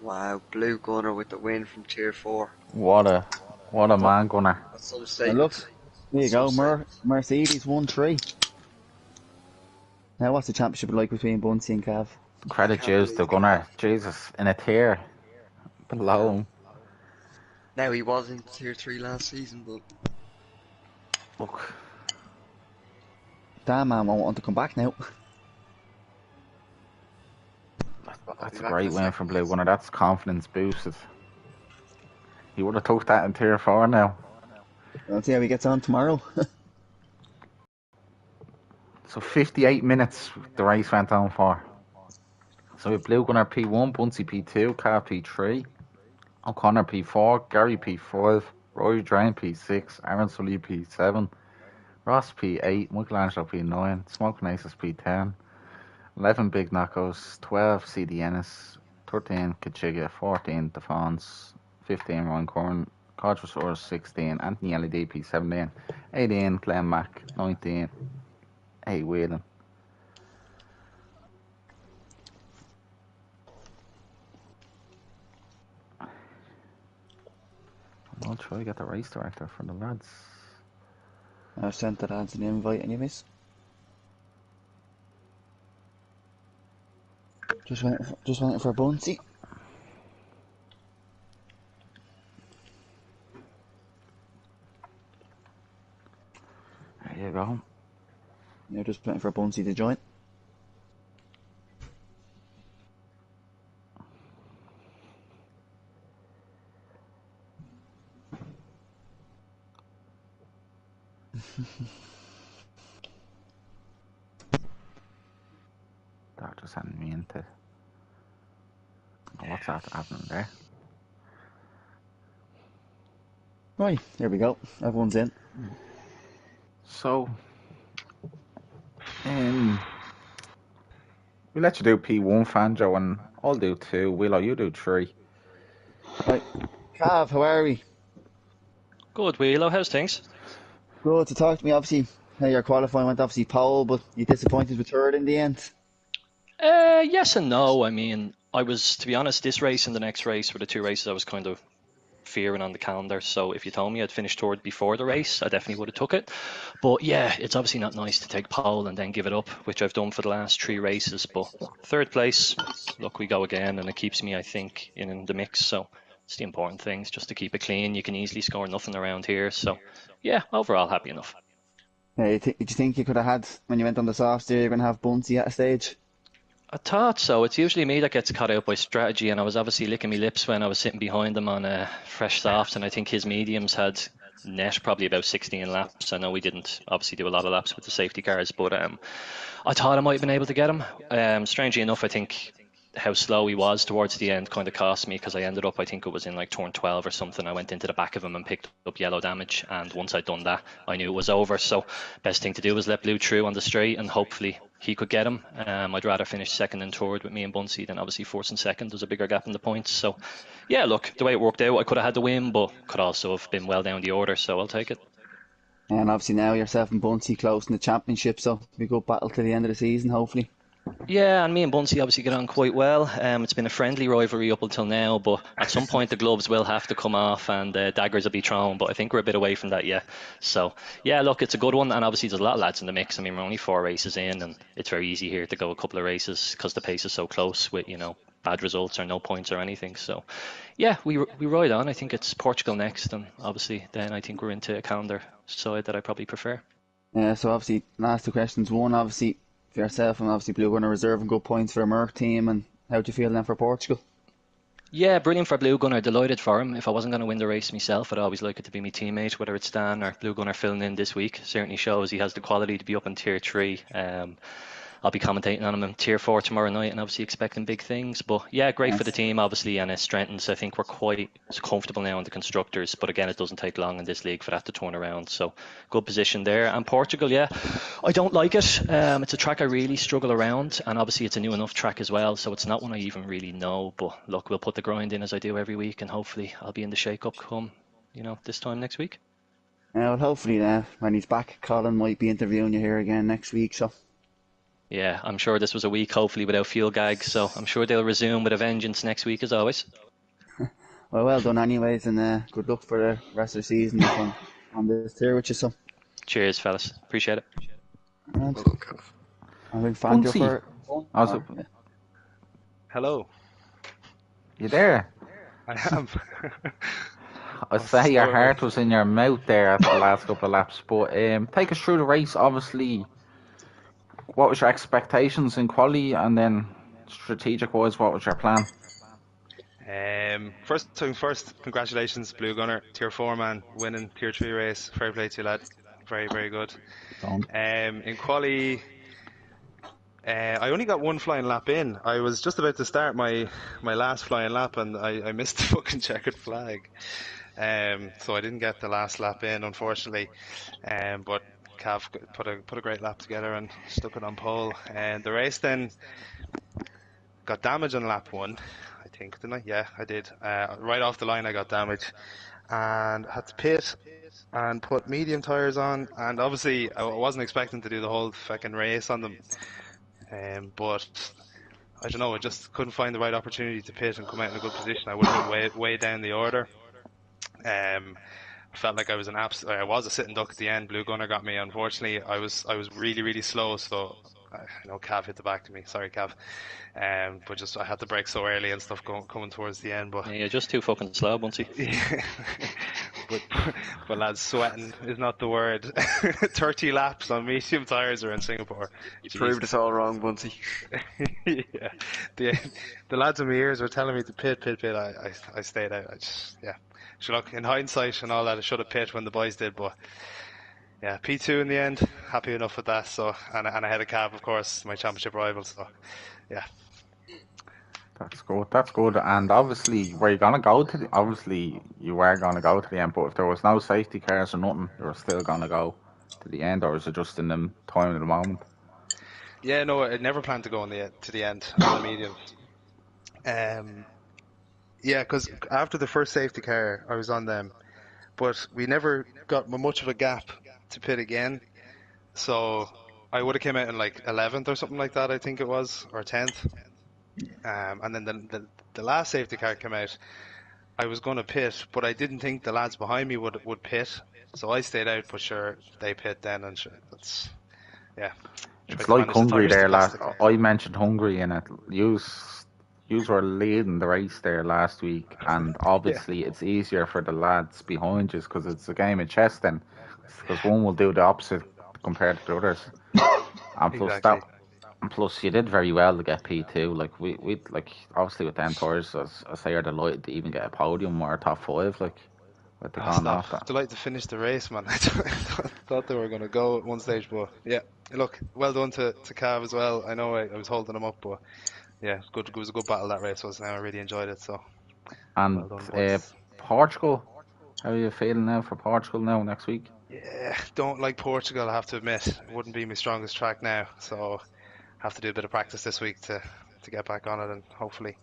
Wow, Blue Gunner with the win from tier 4. What a man, Gunner. That's some statement. Look, there you go. Mercedes 1-3. Now, what's the championship like between Bunsey and Cav? Credit dues to Gunner. Jesus, in a tier below him. Now, he was in tier 3 last season, but look, damn man won't want to come back now. That's a great win from Blue Gunner. That's confidence boosted. He would have took that in tier 4 now. Let's see how he gets on tomorrow. So 58 minutes the race went on for. So we have Blue Gunner P1, Bunsey P2, Cav P3, O'Connor P4, Gary P5, Rory Drain P6, Aaron Sully P7, Ross P8, Michelangelo P9, Smoking Aces P10, 11 Big Knockos, 12 CDNS, 13 Kachiga, 14 Defons, 15 Ryan Corn, Codrosaurus 16, Anthony LED P17, 18 Glenn Mack, 19 A Whelan. I'll try to get the race director for the lads. I've sent the lads an invite anyways. Just waiting for Bunsey. There you go. You're just waiting for Bunsey to join. That just sending me into. What's that happening there? Right, here we go. Everyone's in. So, we let you do P1, Fanjo, and I'll do 2. Willow, you do 3. Right, Cav, how are we? Good, Willow. How's things? Good to talk to me. Obviously, how your qualifying went obviously pole, but you disappointed with third in the end. Yes and no. I mean, I was, to be honest, this race and the next race were the 2 races I was kind of fearing on the calendar. So if you told me I'd finished third before the race, I definitely would have took it. But yeah, it's obviously not nice to take pole and then give it up, which I've done for the last 3 races. But third place, look, we go again, and it keeps me, I think, in the mix. So it's the important things, just to keep it clean. You can easily score nothing around here. So yeah, overall happy enough. Did you think you could have had, when you went on the soft steer, you're going to have Bunsey at a stage? I thought so. It's usually me that gets caught out by strategy, and I was obviously licking my lips when I was sitting behind him on fresh softs, and I think his mediums had net probably about 16 laps. I know we didn't obviously do a lot of laps with the safety cars, but I thought I might have been able to get him. Strangely enough, I think how slow he was towards the end kind of cost me, because I ended up, I think it was in like turn 12 or something, I went into the back of him and picked up yellow damage, and once I'd done that I knew it was over. So best thing to do was let Blue through on the straight, and hopefully he could get him. I'd rather finish second and third with me and Bunsey than obviously fourth and second. There's a bigger gap in the points. So yeah, look, the way it worked out, I could have had the win, but could also have been well down the order, so I'll take it. And obviously now yourself and Bunsey close in the championship, so it'll be a good battle to the end of the season, hopefully. Yeah, and me and Bunsey obviously get on quite well. It's been a friendly rivalry up until now, but at some point the gloves will have to come off and daggers will be thrown, but I think we're a bit away from that yet. So yeah, look, it's a good one, and obviously there's a lot of lads in the mix. I mean, we're only 4 races in, and it's very easy here to go a couple of races because the pace is so close with, you know, bad results or no points or anything. So yeah, we ride on. I think it's Portugal next, and obviously then I think we're into a calendar side that I probably prefer. Yeah, so obviously last 2 questions. One, obviously For yourself, and obviously Blue Gunner reserving good points for the Merck team, and how do you feel then for Portugal? Yeah, brilliant for Blue Gunner. Delighted for him. If I wasn't going to win the race myself, I'd always like it to be my teammate, whether it's Dan or Blue Gunner filling in this week. Certainly shows he has the quality to be up in Tier 3. I'll be commentating on him in Tier 4 tomorrow night and obviously expecting big things. But yeah, great for the team, obviously, and it strengthens. I think we're quite comfortable now in the constructors. But again, it doesn't take long in this league for that to turn around. So good position there. And Portugal, yeah, I don't like it. It's a track I really struggle around. And obviously, it's a new enough track as well. So it's not one I even really know. But look, we'll put the grind in as I do every week. And hopefully, I'll be in the shake-up come, this time next week. Well, hopefully when he's back, Colin might be interviewing you here again next week. So. Yeah, I'm sure this was a week, hopefully, without fuel gags, so I'm sure they'll resume with a vengeance next week, as always. Well done anyways, and good luck for the rest of the season on this tier with you, so. Cheers, fellas. Appreciate it. And I think Fangio for... Hello. You there? I am. I say your heart was in your mouth there after the last couple of laps, but take us through the race, obviously. What was your expectations in quali, and then strategic-wise, what was your plan? First thing first, congratulations, Blue Gunner, Tier 4 man, winning Tier 3 race. Fair play to you, lad. Very, very good. In quali, I only got one flying lap in. I was just about to start my last flying lap, and I missed the fucking checkered flag. So I didn't get the last lap in, unfortunately. But Cav put a great lap together and stuck it on pole. And the race then got damage on lap 1, I think, didn't I? Yeah, I did. Right off the line I got damage and had to pit and put medium tyres on, and obviously I wasn't expecting to do the whole fucking race on them. But I don't know, I just couldn't find the right opportunity to pit and come out in a good position. I would have been way down the order. I felt like I was I was a sitting duck at the end. Blue Gunner got me. Unfortunately, I was really, really slow. So, Cav hit the back of me. Sorry, Cav. But just I had to brake so early and stuff coming towards the end. But yeah, you're just too fucking slow, Bunsey. but lads, sweating is not the word. 30 laps on medium tyres are in Singapore. You proved us all wrong, Bunsey. Yeah, the lads in my ears were telling me to pit. I stayed out. So look, in hindsight and all that, I should have pit when the boys did, but yeah, P2 in the end. Happy enough with that. So, and I had a Cav, of course, my championship rival. So, yeah. That's good. And obviously, were you gonna go to? Obviously, you were gonna go to the end, but if there was no safety cars or nothing, you were still gonna go to the end, or was it just in the time of the moment? Yeah, no, I never planned to go to the end on the medium. Yeah, because after the first safety car, I was on them, but we never got much of a gap to pit again. So I would have came out in like 11th or something like that, I think it was, or 10th. And then the last safety car came out. I was going to pit, but I didn't think the lads behind me would pit. So I stayed out, but sure, they pit then, and sure, that's, yeah. It's like Hungary there last. I mentioned Hungary in it. You were leading the race there last week, and obviously it's easier for the lads behind you because it's a game of chess then, because one will do the opposite compared to the others. And plus exactly. Plus you did very well to get P2. Like we like obviously with them tours, I say you're delighted to even get a podium or a top 5. Like with the delighted to finish the race, man. I thought they were going to go at one stage, but yeah. Look, well done to Cav as well. I know I was holding him up, but. Yeah, it was a good battle that race was. Now I really enjoyed it. So, and well done, Portugal, how are you feeling now for Portugal now next week? Yeah, don't like Portugal. I have to admit, it wouldn't be my strongest track now. So, have to do a bit of practice this week to get back on it, and hopefully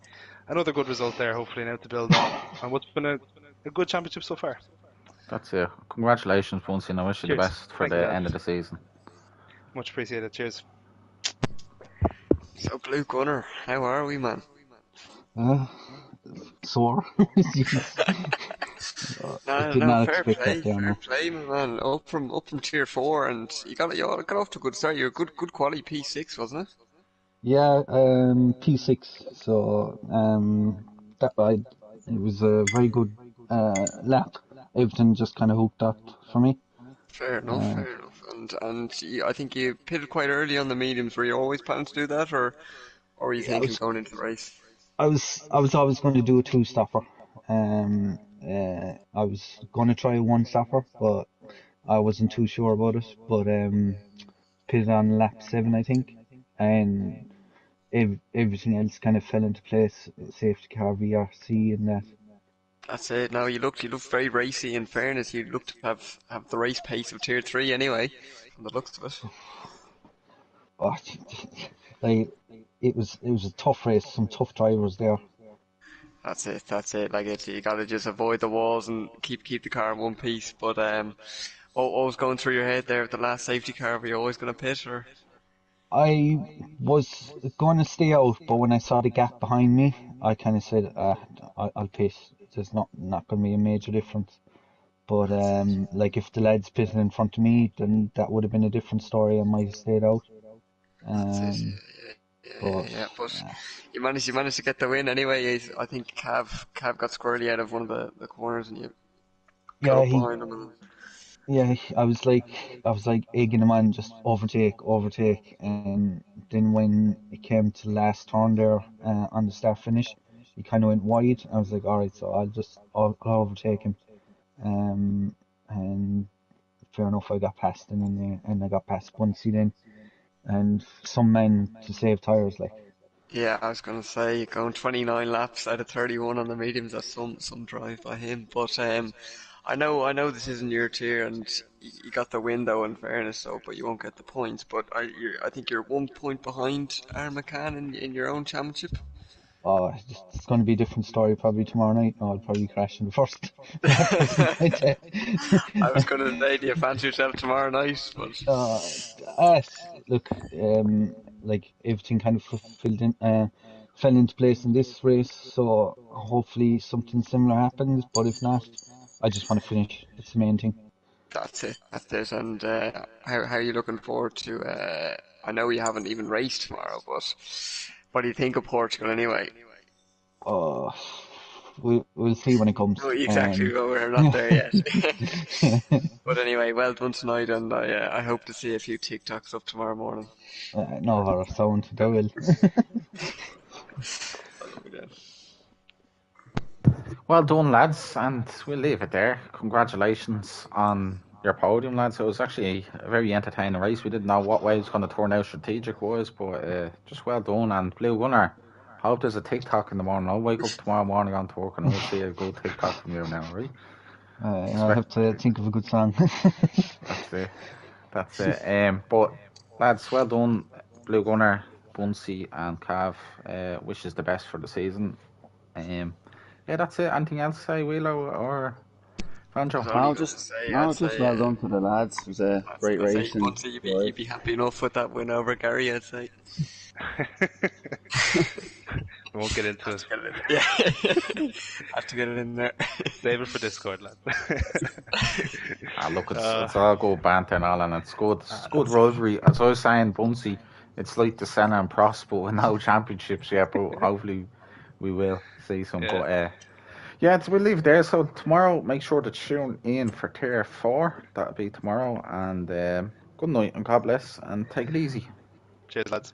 another good result there. Hopefully now to build on, and what's been a good championship so far. That's it. Congratulations, Bunsey, and I wish you the best for the end of the season. Much appreciated. Cheers. So, Blue Gunner, how are we, man? Sore. Fair play, man. Up from Tier 4, and you got off to a good start. You're a good quality P6, wasn't it? Yeah, P6. So it was a very good lap. Everything just kind of hooked up for me. Fair enough. I think you pitted quite early on the mediums. Were you always planning to do that, or were you I thinking was going into the race? I was always going to do a two stopper. I was going to try a one stopper, but I wasn't too sure about it. But pitted on lap 7, I think, and everything else kind of fell into place. Safety car, VRC, and that. That's it. Now you looked very racy. In fairness, you looked to have the race pace of Tier 3 anyway, from the looks of it. Oh, like it was a tough race. Some tough drivers there. That's it. Like you gotta just avoid the walls and keep the car in one piece. But what was going through your head there with the last safety car? Were you always gonna pit, or? I was going to stay out, but when I saw the gap behind me, I kind of said, I'll pit. There's not going to be a major difference. But like if the lads pitted in front of me, then that would have been a different story. I might have stayed out. That's it. Yeah. But you managed to get the win anyway. I think Cav got squarely out of one of the corners, and you got up behind him. Yeah, I was like egging him on, just overtake, and then when it came to the last turn there on the start finish, he kind of went wide. I was like, all right, so I'll overtake him, and fair enough, I got past him, and I got past Bunsey then, and some men to save tires, like. Yeah, I was gonna say going 29 laps out of 31 on the mediums. That's some drive by him, but I know this isn't your tier, and you got the win though. In fairness, but you won't get the points. But I think you're 1 point behind Aaron McCann in your own championship. Oh, it's going to be a different story probably tomorrow night. No, I'll probably crash in the first. I was going to say, do you fancy yourself tomorrow night? But look, like everything kind of fell into place in this race, so hopefully something similar happens. But if not, I just want to finish. It's the main thing. That's it. And how are you looking forward to? I know you haven't even raced tomorrow, but what do you think of Portugal anyway? We'll see when it comes. Oh, exactly. Well, we're not there yet. But anyway, well done tonight, and I hope to see a few TikToks up tomorrow morning. No horror sound, they will. Well done, lads, and we'll leave it there. Congratulations on your podium, lads. It was actually a very entertaining race. We didn't know what way it was going to turn out strategic-wise, but just well done. And Blue Gunner, hope there's a TikTok in the morning. I'll wake up tomorrow morning on to work and I'll see a good TikTok from you now, right? I have to think of a good song. That's it. But lads, well done, Blue Gunner, Bunsey and Cav. Wishes the best for the season. Yeah, that's it. Anything else to say, Wheelo or Franjo? No, just well done for the lads. It was a great race. Bunsey, you'd be happy enough with that win over Gary, I'd say. We won't get into it. Yeah, have to get it in there. Save it for Discord, lad. Look, it's all good banter and all, and it's good rivalry. As I was saying, Bunsey, it's like the Senna and Prost, but with no championships yet. But hopefully, we will see some. Yeah. But we'll leave it there. So tomorrow, make sure to tune in for Tier 4. That'll be tomorrow. And good night and God bless, and take it easy. Cheers, lads.